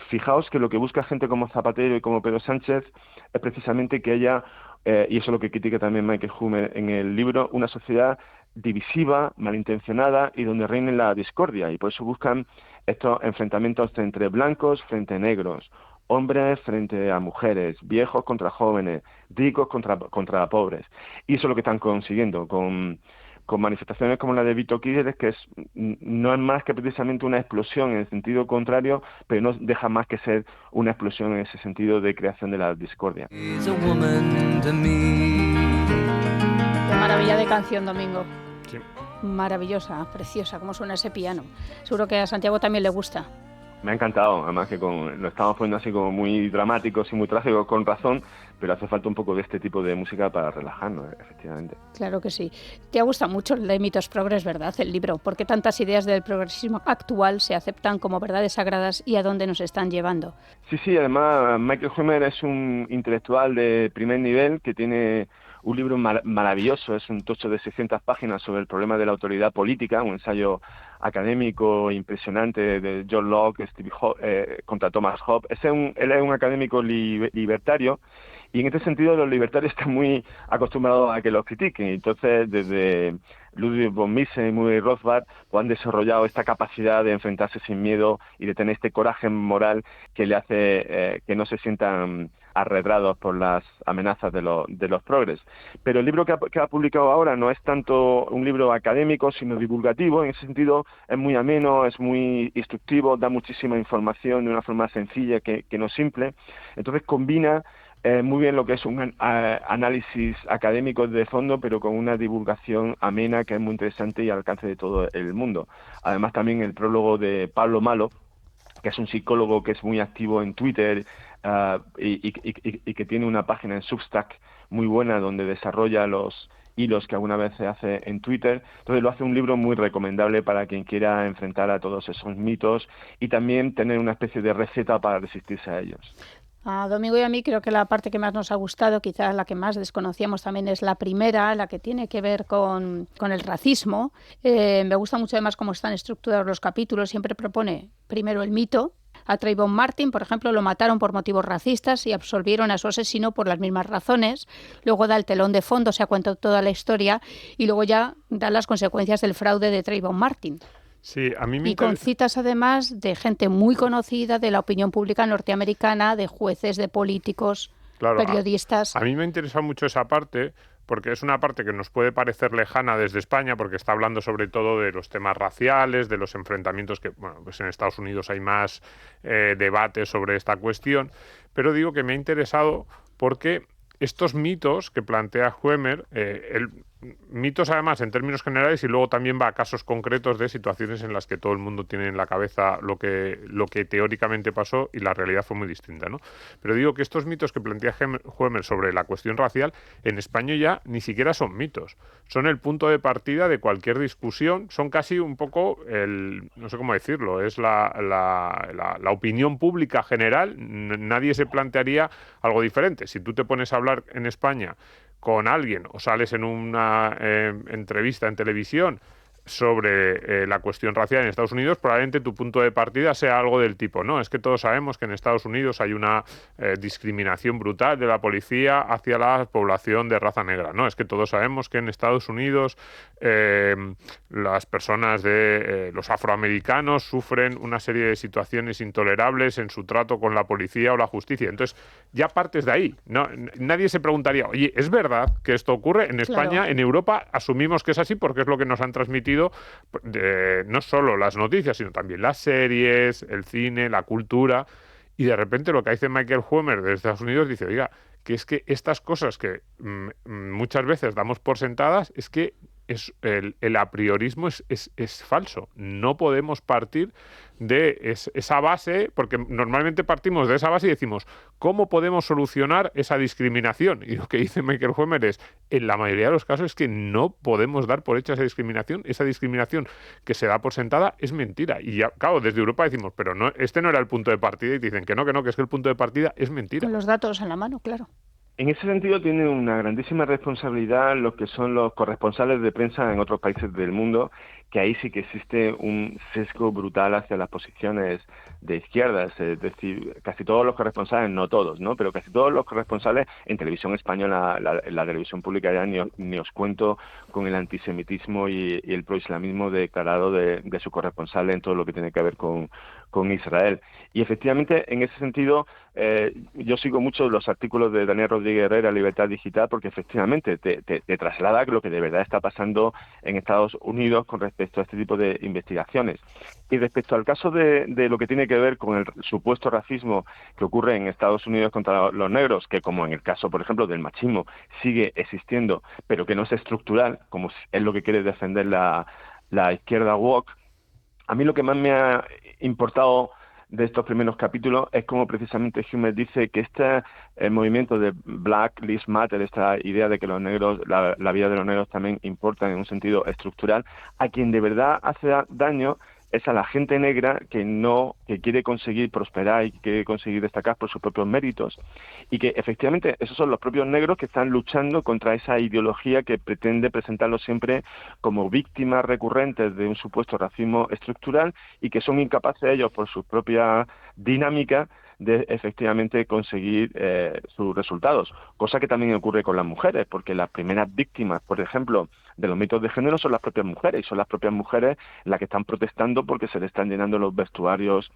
Fijaos que lo que busca gente como Zapatero y como Pedro Sánchez es precisamente que haya, y eso es lo que critica también Michael Hume en el libro, una sociedad divisiva, malintencionada y donde reine la discordia. Y por eso buscan estos enfrentamientos entre blancos frente a negros, hombres frente a mujeres, viejos contra jóvenes, ricos contra pobres. Y eso es lo que están consiguiendo con manifestaciones como la de Vito Quiles, que no es más que precisamente una explosión en el sentido contrario, pero no deja más que ser una explosión en ese sentido de creación de la discordia. Qué maravilla de canción, Domingo. Sí. Maravillosa, preciosa, cómo suena ese piano. Seguro que a Santiago también le gusta. Me ha encantado, además que lo estamos poniendo así como muy dramáticos y muy trágicos con razón, pero hace falta un poco de este tipo de música para relajarnos, efectivamente. Claro que sí. Te gusta mucho el de Mitos Progres, ¿verdad? El libro. ¿Por qué tantas ideas del progresismo actual se aceptan como verdades sagradas y a dónde nos están llevando? Sí, además Michael Hume es un intelectual de primer nivel que tiene un libro maravilloso, es un tocho de 600 páginas sobre el problema de la autoridad política, un ensayo académico impresionante de John Locke, contra Thomas Hobbes. Él es un académico libertario y en este sentido los libertarios están muy acostumbrados a que los critiquen. Entonces, desde Ludwig von Mises y Murray Rothbard pues han desarrollado esta capacidad de enfrentarse sin miedo y de tener este coraje moral que le hace que no se sientan arredrados por las amenazas de los progres. Pero el libro que ha publicado ahora no es tanto un libro académico, sino divulgativo. En ese sentido es muy ameno, es muy instructivo, da muchísima información de una forma sencilla que no simple. Entonces combina muy bien lo que es un análisis académico de fondo, pero con una divulgación amena que es muy interesante y al alcance de todo el mundo. Además, también el prólogo de Pablo Malo, que es un psicólogo que es muy activo en Twitter y que tiene una página en Substack muy buena donde desarrolla los hilos que alguna vez se hace en Twitter. Entonces lo hace un libro muy recomendable para quien quiera enfrentar a todos esos mitos y también tener una especie de receta para resistirse a ellos. A Domingo y a mí creo que la parte que más nos ha gustado, quizás la que más desconocíamos también, es la primera, la que tiene que ver con el racismo. Me gusta mucho además cómo están estructurados los capítulos. Siempre propone primero el mito. A Trayvon Martin, por ejemplo, lo mataron por motivos racistas y absolvieron a su asesino por las mismas razones. Luego da el telón de fondo, se ha contado toda la historia y luego ya da las consecuencias del fraude de Trayvon Martin. Sí, a mí me y con citas además de gente muy conocida de la opinión pública norteamericana, de jueces, de políticos, periodistas. A mí me interesa mucho esa parte porque es una parte que nos puede parecer lejana desde España porque está hablando sobre todo de los temas raciales, de los enfrentamientos que, bueno, pues en Estados Unidos hay más debate sobre esta cuestión, pero digo que me ha interesado porque estos mitos que plantea Huemer, mitos además en términos generales y luego también va a casos concretos de situaciones en las que todo el mundo tiene en la cabeza lo que teóricamente pasó y la realidad fue muy distinta, ¿no? Pero digo que estos mitos que plantea Huemer sobre la cuestión racial en España ya ni siquiera son mitos, son el punto de partida de cualquier discusión, son casi un poco no sé cómo decirlo, es la opinión pública general, nadie se plantearía algo diferente. Si tú te pones a hablar en España con alguien o sales en una entrevista en televisión sobre la cuestión racial en Estados Unidos, probablemente tu punto de partida sea algo del tipo, no, es que todos sabemos que en Estados Unidos hay una discriminación brutal de la policía hacia la población de raza negra, no, es que todos sabemos que en Estados Unidos las personas de los afroamericanos sufren una serie de situaciones intolerables en su trato con la policía o la justicia. Entonces, ya partes de ahí, ¿no? Nadie se preguntaría, oye, ¿es verdad que esto ocurre? En España, claro. En Europa, asumimos que es así porque es lo que nos han transmitido no solo las noticias, sino también las series, el cine, la cultura, y de repente lo que dice Michael Huemer de Estados Unidos dice, oiga, que es que estas cosas que muchas veces damos por sentadas, es que el apriorismo es falso. No podemos partir de esa base, porque normalmente partimos de esa base y decimos, ¿cómo podemos solucionar esa discriminación? Y lo que dice Michael Huemer es, en la mayoría de los casos es que no podemos dar por hecha esa discriminación que se da por sentada es mentira. Y ya, claro, desde Europa decimos, pero no, este no era el punto de partida, y te dicen que no, que es que el punto de partida es mentira. Con los datos en la mano, claro. En ese sentido tienen una grandísima responsabilidad los que son los corresponsales de prensa en otros países del mundo, que ahí sí que existe un sesgo brutal hacia las posiciones de izquierdas, es decir, casi todos los corresponsales, no todos, ¿no? Pero casi todos los corresponsales en televisión española, la televisión pública ya ni os cuento con el antisemitismo y el proislamismo declarado de sus corresponsales en todo lo que tiene que ver con Israel. Y efectivamente, en ese sentido, yo sigo mucho los artículos de Daniel Rodríguez Herrera, Libertad Digital, porque efectivamente te traslada lo que de verdad está pasando en Estados Unidos con respecto a este tipo de investigaciones. Y respecto al caso de lo que tiene que ver con el supuesto racismo que ocurre en Estados Unidos contra los negros, que como en el caso, por ejemplo, del machismo, sigue existiendo, pero que no es estructural, como es lo que quiere defender la izquierda woke, a mí lo que más me ha importado de estos primeros capítulos es como precisamente Huemer dice que el movimiento de Black Lives Matter, esta idea de que los negros, la vida de los negros también importa en un sentido estructural, a quien de verdad hace daño es a la gente negra que quiere conseguir prosperar y que quiere conseguir destacar por sus propios méritos, y que efectivamente esos son los propios negros que están luchando contra esa ideología que pretende presentarlos siempre como víctimas recurrentes de un supuesto racismo estructural y que son incapaces ellos por su propia dinámica de efectivamente conseguir sus resultados, cosa que también ocurre con las mujeres, porque las primeras víctimas, por ejemplo, de los mitos de género son las propias mujeres, y son las propias mujeres las que están protestando porque se le están llenando los vestuarios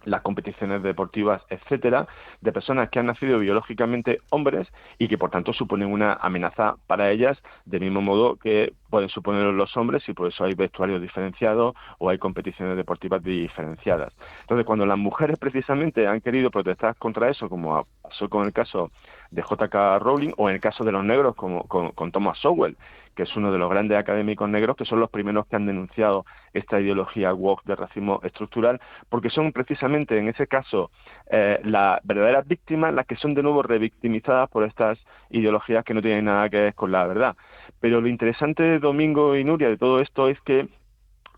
las competiciones deportivas, etcétera, de personas que han nacido biológicamente hombres y que por tanto suponen una amenaza para ellas, del mismo modo que pueden suponerlo los hombres, y por eso hay vestuarios diferenciados o hay competiciones deportivas diferenciadas. Entonces, cuando las mujeres precisamente han querido protestar contra eso, como pasó con el caso de J.K. Rowling, o en el caso de los negros como con Thomas Sowell, que es uno de los grandes académicos negros, que son los primeros que han denunciado esta ideología woke de racismo estructural, porque son precisamente en ese caso las verdaderas víctimas las que son de nuevo revictimizadas por estas ideologías que no tienen nada que ver con la verdad. Pero lo interesante, Domingo y Nuria, de todo esto es que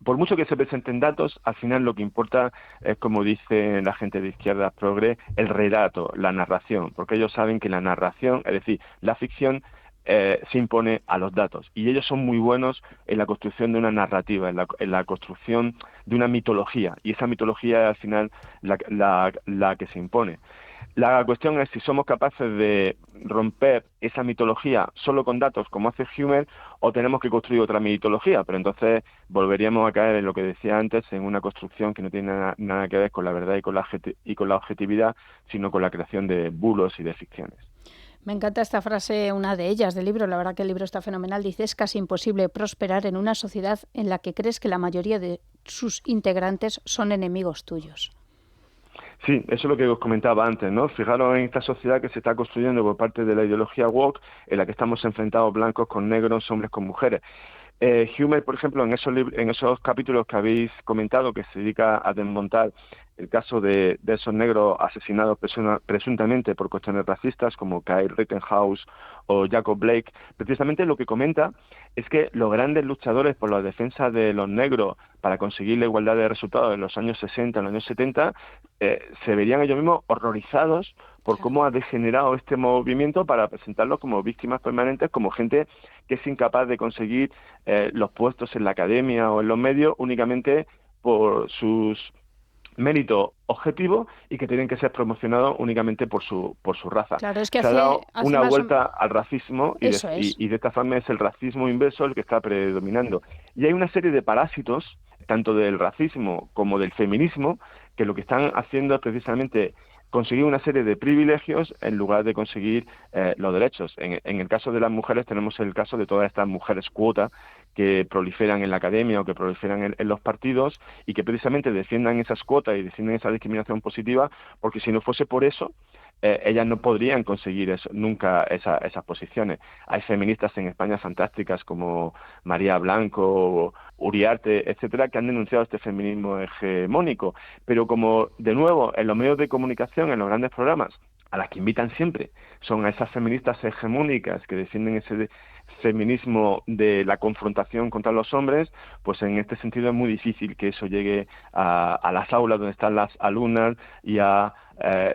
por mucho que se presenten datos, al final lo que importa es, como dice la gente de izquierda progre, el relato, la narración, porque ellos saben que la narración, es decir, la ficción, se impone a los datos, y ellos son muy buenos en la construcción de una narrativa, en la construcción de una mitología, y esa mitología es al final la que se impone. La cuestión es si somos capaces de romper esa mitología solo con datos, como hace Hume, o tenemos que construir otra mitología, pero entonces volveríamos a caer en lo que decía antes, en una construcción que no tiene nada que ver con la verdad y con la objetividad, sino con la creación de bulos y de ficciones. Me encanta esta frase, una de ellas del libro, la verdad que el libro está fenomenal. Dice: es casi imposible prosperar en una sociedad en la que crees que la mayoría de sus integrantes son enemigos tuyos. Sí, eso es lo que os comentaba antes, ¿no? Fijaros en esta sociedad que se está construyendo por parte de la ideología woke, en la que estamos enfrentados blancos con negros, hombres con mujeres. Hume, por ejemplo, en esos capítulos que habéis comentado, que se dedica a desmontar el caso de esos negros asesinados presuntamente por cuestiones racistas, como Kyle Rittenhouse o Jacob Blake, precisamente lo que comenta es que los grandes luchadores por la defensa de los negros para conseguir la igualdad de resultados en los años 60, en los años 70, se verían ellos mismos horrorizados por cómo ha degenerado este movimiento para presentarlos como víctimas permanentes, como gente que es incapaz de conseguir los puestos en la academia o en los medios únicamente por sus mérito objetivo, y que tienen que ser promocionados únicamente por su raza. Claro, es que se ha dado hace una vuelta al racismo y de esta forma es el racismo inverso el que está predominando. Y hay una serie de parásitos, tanto del racismo como del feminismo, que lo que están haciendo es precisamente conseguir una serie de privilegios en lugar de conseguir los derechos. En el caso de las mujeres tenemos el caso de todas estas mujeres cuota que proliferan en la academia o que proliferan en los partidos, y que precisamente defiendan esas cuotas y defienden esa discriminación positiva, porque si no fuese por eso, ellas no podrían conseguir nunca esas posiciones. Hay feministas en España fantásticas como María Blanco, Uriarte, etcétera, que han denunciado este feminismo hegemónico, pero como, de nuevo, en los medios de comunicación, en los grandes programas, a las que invitan siempre son a esas feministas hegemónicas que defienden ese feminismo de la confrontación contra los hombres, pues en este sentido es muy difícil que eso llegue a las aulas donde están las alumnas y a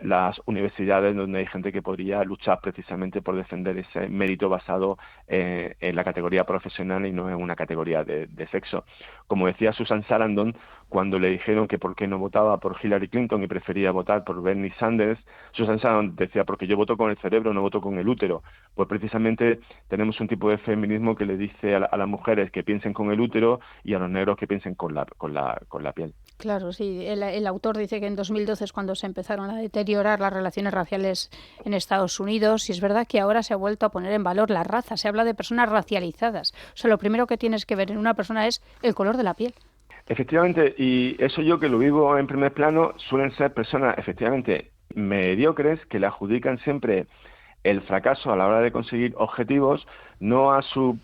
las universidades donde hay gente que podría luchar precisamente por defender ese mérito basado en la categoría profesional y no en una categoría de sexo. Como decía Susan Sarandon, cuando le dijeron que por qué no votaba por Hillary Clinton y prefería votar por Bernie Sanders, Susan Sarandon decía: porque yo voto con el cerebro, no voto con el útero. Pues precisamente tenemos un tipo de feminismo que le dice a las mujeres que piensen con el útero y a los negros que piensen con la piel. Claro, sí. El autor dice que en 2012 es cuando se empezaron a deteriorar las relaciones raciales en Estados Unidos, y es verdad que ahora se ha vuelto a poner en valor la raza. Se habla de personas racializadas. O sea, lo primero que tienes que ver en una persona es el color de la piel. Efectivamente, y eso yo que lo vivo en primer plano, suelen ser personas efectivamente mediocres que le adjudican siempre el fracaso a la hora de conseguir objetivos, no a su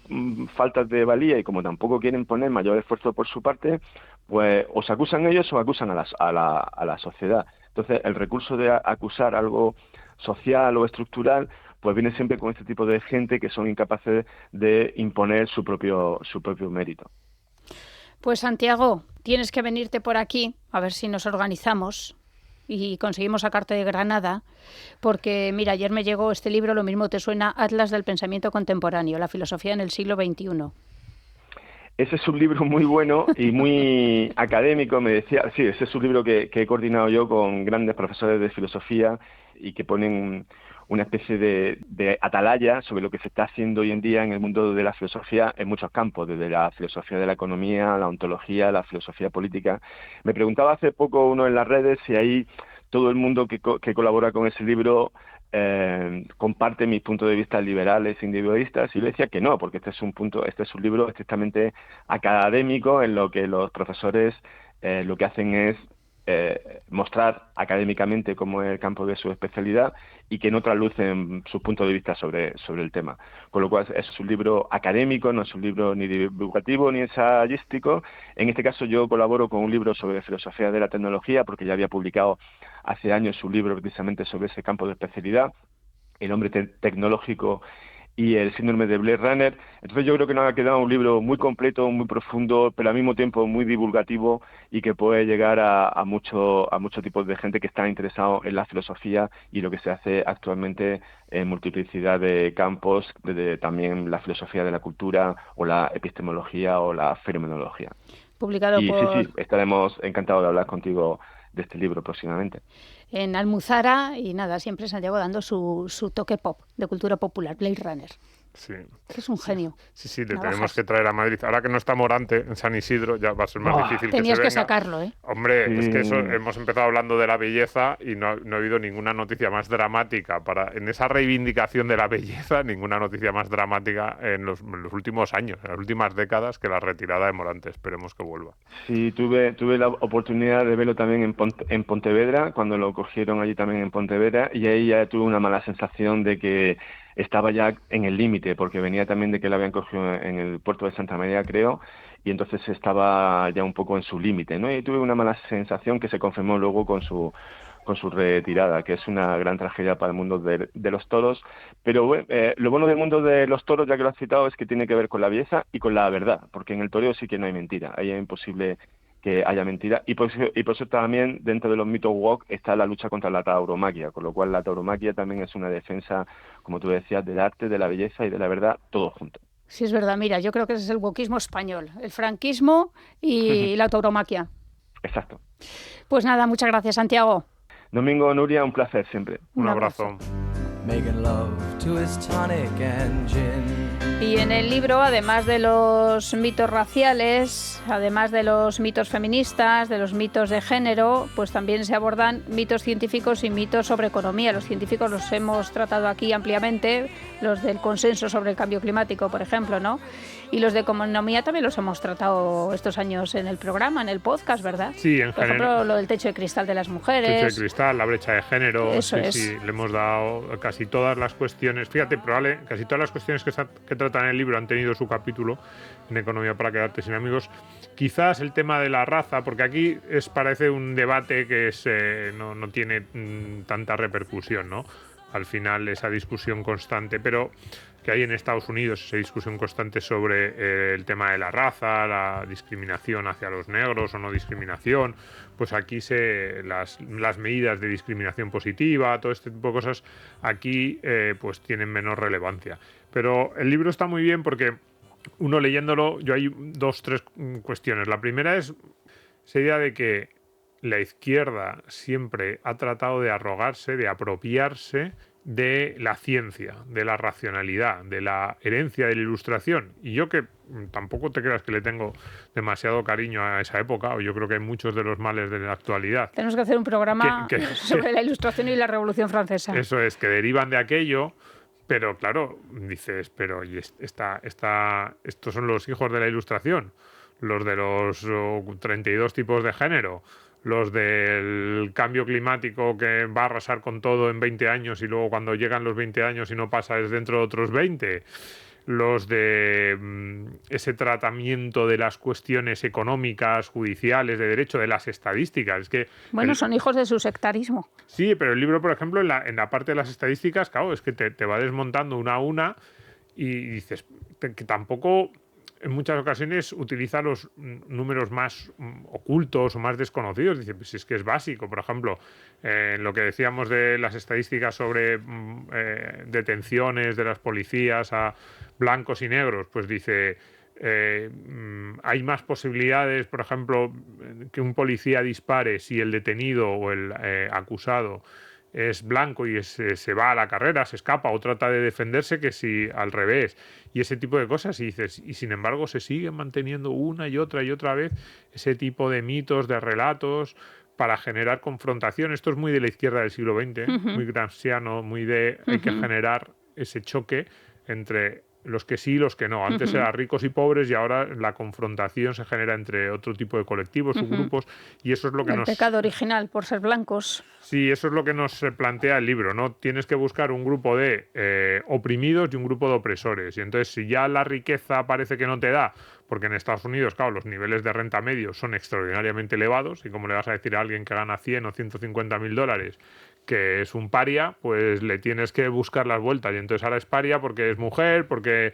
falta de valía, y como tampoco quieren poner mayor esfuerzo por su parte, pues o se acusan ellos o acusan a la sociedad. Entonces, el recurso de acusar algo social o estructural, pues viene siempre con este tipo de gente que son incapaces de imponer su propio mérito. Pues Santiago, tienes que venirte por aquí, a ver si nos organizamos y conseguimos sacarte de Granada, porque mira, ayer me llegó este libro, lo mismo te suena, Atlas del Pensamiento Contemporáneo, la filosofía en el siglo XXI. Ese es un libro muy bueno y muy académico, me decía. Sí, ese es un libro que he coordinado yo con grandes profesores de filosofía y que ponen una especie de atalaya sobre lo que se está haciendo hoy en día en el mundo de la filosofía en muchos campos, desde la filosofía de la economía, la ontología, la filosofía política. Me preguntaba hace poco uno en las redes si ahí todo el mundo que colabora con ese libro comparte mis puntos de vista liberales e individualistas, y yo le decía que no, porque este es un libro estrictamente académico en lo que los profesores lo que hacen es mostrar académicamente cómo es el campo de su especialidad y que no traducen sus puntos de vista sobre el tema. Con lo cual es un libro académico, no es un libro ni divulgativo ni ensayístico. En este caso yo colaboro con un libro sobre filosofía de la tecnología, porque ya había publicado hace años un libro precisamente sobre ese campo de especialidad, El hombre tecnológico y el síndrome de Blade Runner. Entonces yo creo que nos ha quedado un libro muy completo, muy profundo, pero al mismo tiempo muy divulgativo y que puede llegar a muchos tipos de gente que está interesado en la filosofía y lo que se hace actualmente en multiplicidad de campos, desde también la filosofía de la cultura o la epistemología o la fenomenología. Publicado Y por... sí, estaremos encantados de hablar contigo de este libro próximamente. En Almuzara, y nada, siempre Santiago dando su toque pop, de cultura popular, Blade Runner. Sí. Es un genio. Sí, le tenemos que traer a Madrid. Ahora que no está Morante en San Isidro, ya va a ser más difícil que se venga. Tenías que sacarlo, ¿eh? Hombre, sí. Es que eso, hemos empezado hablando de la belleza y no ha habido ninguna noticia más dramática. En esa reivindicación de la belleza, ninguna noticia más dramática en los últimos años, en las últimas décadas, que la retirada de Morante. Esperemos que vuelva. Sí, tuve la oportunidad de verlo también en Pontevedra, cuando lo cogieron allí también en Pontevedra, y ahí ya tuve una mala sensación de que estaba ya en el límite, porque venía también de que lo habían cogido en el puerto de Santa María, creo, y entonces estaba ya un poco en su límite, ¿no? Y tuve una mala sensación que se confirmó luego con su retirada, que es una gran tragedia para el mundo de los toros. Pero bueno, lo bueno del mundo de los toros, ya que lo has citado, es que tiene que ver con la belleza y con la verdad, porque en el toreo sí que no hay mentira, ahí es imposible que haya mentira, y por eso también dentro de los mitos woke está la lucha contra la tauromaquia, con lo cual la tauromaquia también es una defensa, como tú decías, del arte, de la belleza y de la verdad, todo junto. Sí, es verdad, mira, yo creo que ese es el wokismo español, el franquismo y la tauromaquia. Exacto. Pues nada, muchas gracias, Santiago. Domingo, Nuria, un placer siempre. Un abrazo. Y en el libro, además de los mitos raciales, además de los mitos feministas, de los mitos de género, pues también se abordan mitos científicos y mitos sobre economía. Los científicos los hemos tratado aquí ampliamente, los del consenso sobre el cambio climático, por ejemplo, ¿no? Y los de economía también los hemos tratado estos años en el programa, en el podcast, ¿verdad? Sí, en por ejemplo, lo del techo de cristal de las mujeres. Techo de cristal, la brecha de género. Eso es. Sí, le hemos dado casi todas las cuestiones. Fíjate, casi todas las cuestiones que tratan en el libro han tenido su capítulo en Economía para quedarte sin amigos. Quizás el tema de la raza, porque aquí parece un debate que no tiene tanta repercusión, ¿no? Al final, esa discusión constante, pero que hay en Estados Unidos, esa discusión constante sobre el tema de la raza, la discriminación hacia los negros o no discriminación, pues aquí las medidas de discriminación positiva, todo este tipo de cosas, aquí pues tienen menos relevancia. Pero el libro está muy bien porque uno leyéndolo, hay 2-3 cuestiones. La primera es esa idea de que la izquierda siempre ha tratado de arrogarse, de apropiarse de la ciencia, de la racionalidad, de la herencia de la Ilustración. Y yo, que tampoco te creas que le tengo demasiado cariño a esa época, o yo creo que hay muchos de los males de la actualidad. Tenemos que hacer un programa sobre la Ilustración y la Revolución Francesa. Eso es, que derivan de aquello. Pero claro, dices, y estos son los hijos de la Ilustración, los de los 32 tipos de género, los del cambio climático que va a arrasar con todo en 20 años y luego cuando llegan los 20 años y no pasa es dentro de otros 20, los de ese tratamiento de las cuestiones económicas, judiciales, de derecho, de las estadísticas. Es que son hijos de su sectarismo. Sí, pero el libro, por ejemplo, en la parte de las estadísticas, claro, es que te va desmontando una a una y dices que tampoco en muchas ocasiones utiliza los números más ocultos o más desconocidos. Dice, pues es que es básico. Por ejemplo, lo que decíamos de las estadísticas sobre detenciones de las policías a blancos y negros, pues dice, hay más posibilidades, por ejemplo, que un policía dispare si el detenido o el acusado es blanco y se va a la carrera, se escapa o trata de defenderse, que si al revés, y ese tipo de cosas, y dices, y sin embargo se siguen manteniendo una y otra vez ese tipo de mitos, de relatos, para generar confrontación. Esto es muy de la izquierda del siglo XX, muy gramsciano, muy de hay que generar ese choque entre los que sí y los que no. Antes era ricos y pobres y ahora la confrontación se genera entre otro tipo de colectivos, subgrupos, y eso es lo que El pecado original por ser blancos. Sí, eso es lo que nos plantea el libro, ¿no? Tienes que buscar un grupo de oprimidos y un grupo de opresores. Y entonces, si ya la riqueza parece que no te da, porque en Estados Unidos, claro, los niveles de renta medio son extraordinariamente elevados, y como le vas a decir a alguien que gana 100 o 150.000 dólares que es un paria, pues le tienes que buscar las vueltas. Y entonces ahora es paria porque es mujer, porque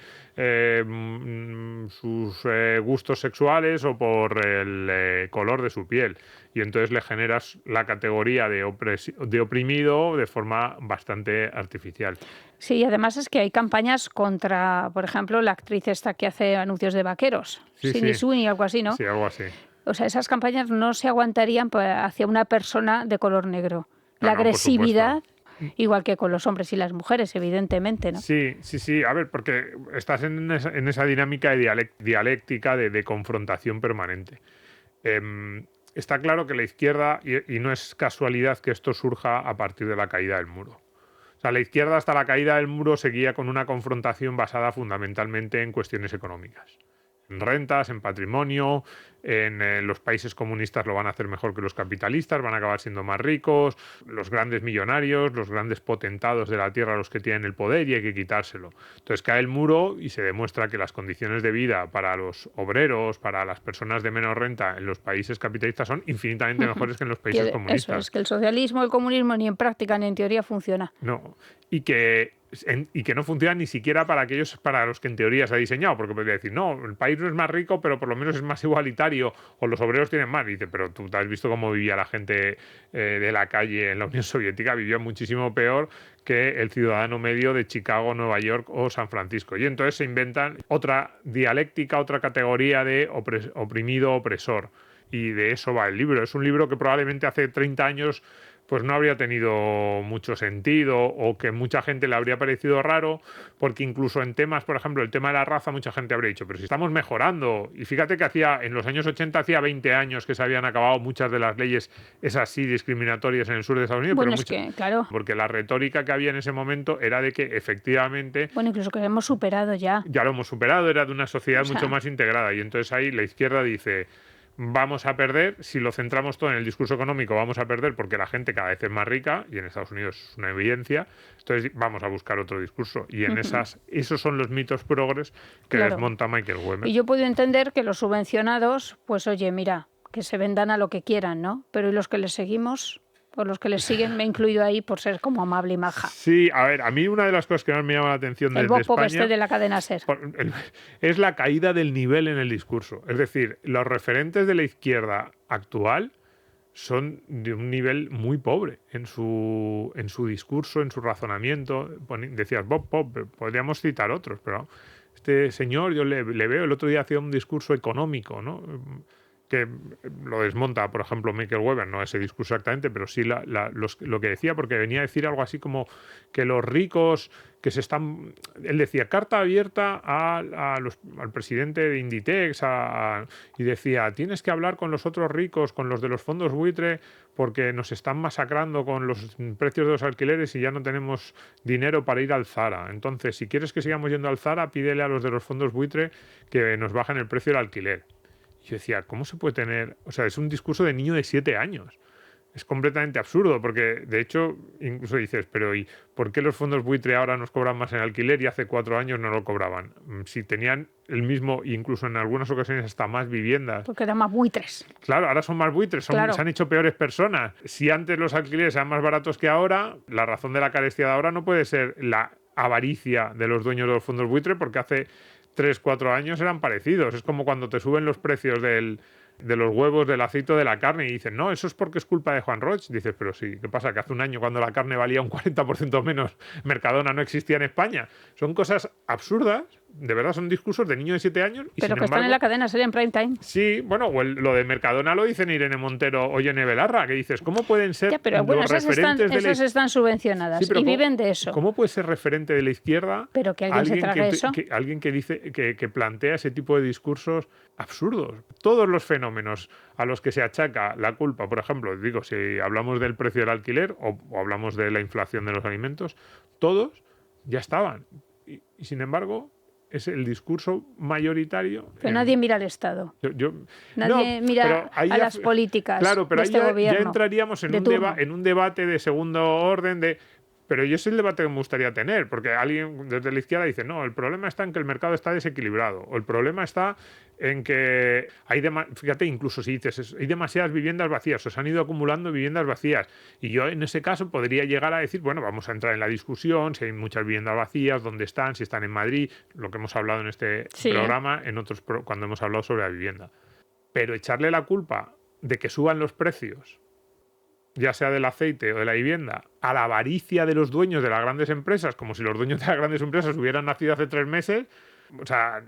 sus gustos sexuales o por el color de su piel. Y entonces le generas la categoría de oprimido de forma bastante artificial. Sí, y además es que hay campañas contra, por ejemplo, la actriz esta que hace anuncios de vaqueros, Sydney Sweeney, algo así, ¿no? Sí, algo así. O sea, esas campañas no se aguantarían hacia una persona de color negro. La No, agresividad, igual que con los hombres y las mujeres, evidentemente, ¿no? Sí. A ver, porque estás en esa dinámica de dialéctica de confrontación permanente. Está claro que la izquierda, y no es casualidad que esto surja a partir de la caída del muro. O sea, la izquierda hasta la caída del muro seguía con una confrontación basada fundamentalmente en cuestiones económicas. En rentas, en patrimonio, en los países comunistas lo van a hacer mejor que los capitalistas, van a acabar siendo más ricos, los grandes millonarios, los grandes potentados de la tierra, los que tienen el poder, y hay que quitárselo. Entonces cae el muro y se demuestra que las condiciones de vida para los obreros, para las personas de menos renta en los países capitalistas son infinitamente mejores que en los países comunistas. Eso es, que el socialismo, el comunismo ni en práctica ni en teoría funciona. No, y que no funciona ni siquiera para aquellos para los que en teoría se ha diseñado, porque podría decir, no, el país no es más rico, pero por lo menos es más igualitario, o los obreros tienen más. Y dice, pero tú te has visto cómo vivía la gente de la calle en la Unión Soviética, vivía muchísimo peor que el ciudadano medio de Chicago, Nueva York o San Francisco. Y entonces se inventan otra dialéctica, otra categoría de oprimido, opresor. Y de eso va el libro. Es un libro que probablemente hace 30 años pues no habría tenido mucho sentido, o que mucha gente le habría parecido raro, porque incluso en temas, por ejemplo, el tema de la raza, mucha gente habría dicho, pero si estamos mejorando. Y fíjate que en los años 80 hacía 20 años que se habían acabado muchas de las leyes esas sí discriminatorias en el sur de Estados Unidos. Bueno, pero que, claro. Porque la retórica que había en ese momento era de que efectivamente... Bueno, incluso que hemos superado ya. Ya lo hemos superado, era de una sociedad mucho más integrada. Y entonces ahí la izquierda dice... Vamos a perder, si lo centramos todo en el discurso económico, vamos a perder porque la gente cada vez es más rica, y en Estados Unidos es una evidencia. Entonces vamos a buscar otro discurso, y en esos son los mitos progres que desmonta Michael Weber. Y yo puedo entender que los subvencionados, pues oye, mira, que se vendan a lo que quieran, ¿no? Pero ¿y los que les seguimos? Por los que les siguen, me he incluido ahí por ser como amable y maja. Sí, a ver, a mí una de las cosas que más me llama la atención desde España... El Bob España de la cadena SER. Es la caída del nivel en el discurso. Es decir, los referentes de la izquierda actual son de un nivel muy pobre en su discurso, en su razonamiento. Decías, Bob, podríamos citar otros, pero este señor yo le veo, el otro día hacía un discurso económico, ¿no?, que lo desmonta, por ejemplo, Michael Weber, no ese discurso exactamente, pero sí lo que decía, porque venía a decir algo así como que los ricos que se están... Él decía, carta abierta al presidente de Inditex, y decía, tienes que hablar con los otros ricos, con los de los fondos buitre, porque nos están masacrando con los precios de los alquileres y ya no tenemos dinero para ir al Zara. Entonces, si quieres que sigamos yendo al Zara, pídele a los de los fondos buitre que nos bajen el precio del alquiler. Y yo decía, ¿cómo se puede tener...? O sea, es un discurso de niño de 7 años. Es completamente absurdo, porque de hecho incluso dices, pero ¿y por qué los fondos buitre ahora nos cobran más en alquiler y hace 4 años no lo cobraban? Si tenían el mismo, incluso en algunas ocasiones hasta más viviendas. Porque eran más buitres. Claro, ahora son más buitres, se han hecho peores personas. Si antes los alquileres eran más baratos que ahora, la razón de la carestía de ahora no puede ser la avaricia de los dueños de los fondos buitre, porque hace 3-4 años eran parecidos. Es como cuando te suben los precios de los huevos, del aceite, de la carne, y dicen, no, eso es porque es culpa de Juan Roig. Dices, pero sí, ¿qué pasa? Que hace un año, cuando la carne valía un 40% menos, Mercadona no existía en España. Son cosas absurdas, de verdad son discursos de niños de 7 años. Y Pero sin que están embargo, en la cadena, sería en prime time. Sí, bueno, o lo de Mercadona lo dicen Irene Montero o Yone Belarra, que dices, ¿cómo pueden ser Ya, pero bueno, los esas referentes esas están subvencionadas Sí, pero y viven de eso. ¿Cómo puede ser referente de la izquierda Pero que alguien se trague eso. Alguien que dice que plantea ese tipo de discursos absurdos? Todos los fenómenos a los que se achaca la culpa, por ejemplo, digo, si hablamos del precio del alquiler o hablamos de la inflación de los alimentos, todos ya estaban. Y sin embargo, es el discurso mayoritario. Pero nadie mira al Estado. Nadie no, mira a las políticas. Claro, pero de este ahí gobierno, ya entraríamos en un debate de segundo orden de. Pero yo es el debate que me gustaría tener, porque alguien desde la izquierda dice, no, el problema está en que el mercado está desequilibrado, o el problema está en que fíjate, incluso si dices eso, hay demasiadas viviendas vacías, o se han ido acumulando viviendas vacías, y yo en ese caso podría llegar a decir, bueno, vamos a entrar en la discusión, si hay muchas viviendas vacías, dónde están, si están en Madrid, lo que hemos hablado en este programa, en otros cuando hemos hablado sobre la vivienda. Pero echarle la culpa de que suban los precios, ya sea del aceite o de la vivienda, a la avaricia de los dueños de las grandes empresas, como si los dueños de las grandes empresas hubieran nacido hace 3 meses, o sea,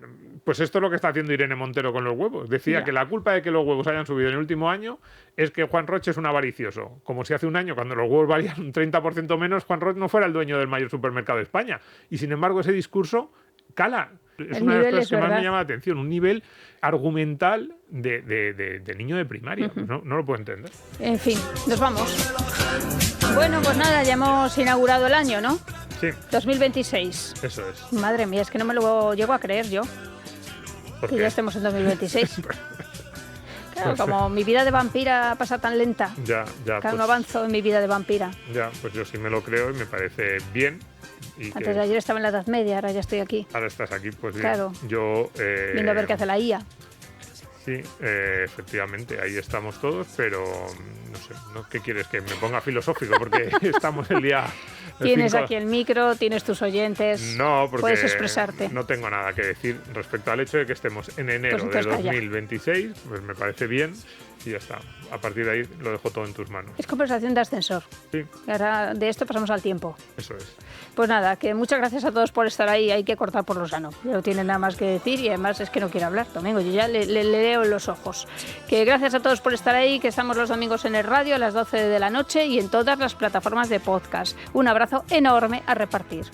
pues esto es lo que está haciendo Irene Montero con los huevos. Decía que la culpa de que los huevos hayan subido en el último año es que Juan Roche es un avaricioso. Como si hace un año, cuando los huevos valían un 30% menos, Juan Roche no fuera el dueño del mayor supermercado de España. Y sin embargo, ese discurso cala. Es una de las cosas que más me llama la atención. Un nivel argumental de niño de primaria. No lo puedo entender. En fin, nos vamos. Bueno, pues nada, ya hemos inaugurado el año, ¿no? Sí. 2026. Eso es. Madre mía, es que no me lo llego a creer yo. Que ya estemos en 2026. Claro, como mi vida de vampira pasa tan lenta. Ya. Claro, no avanzo en mi vida de vampira. Ya, pues yo sí me lo creo y me parece bien. Antes de ayer estaba en la Edad Media, ahora ya estoy aquí. Ahora estás aquí, pues bien. Claro. Yo, viendo a ver qué hace la IA. Sí, efectivamente, ahí estamos todos, pero no sé, ¿qué quieres? Que me ponga filosófico porque estamos el día... Tienes aquí el micro, tienes tus oyentes, no, porque puedes expresarte. No tengo nada que decir respecto al hecho de que estemos en enero de 2026, pues me parece bien y ya está. A partir de ahí lo dejo todo en tus manos. Es conversación de ascensor. Sí. Y ahora de esto pasamos al tiempo. Eso es. Pues nada, que muchas gracias a todos por estar ahí. Hay que cortar por lo sano. Ya no tiene nada más que decir y además es que no quiero hablar. Domingo, yo ya le leo en los ojos. Que gracias a todos por estar ahí, que estamos los domingos en el radio a las 12 de la noche y en todas las plataformas de podcast. Un abrazo enorme a repartir.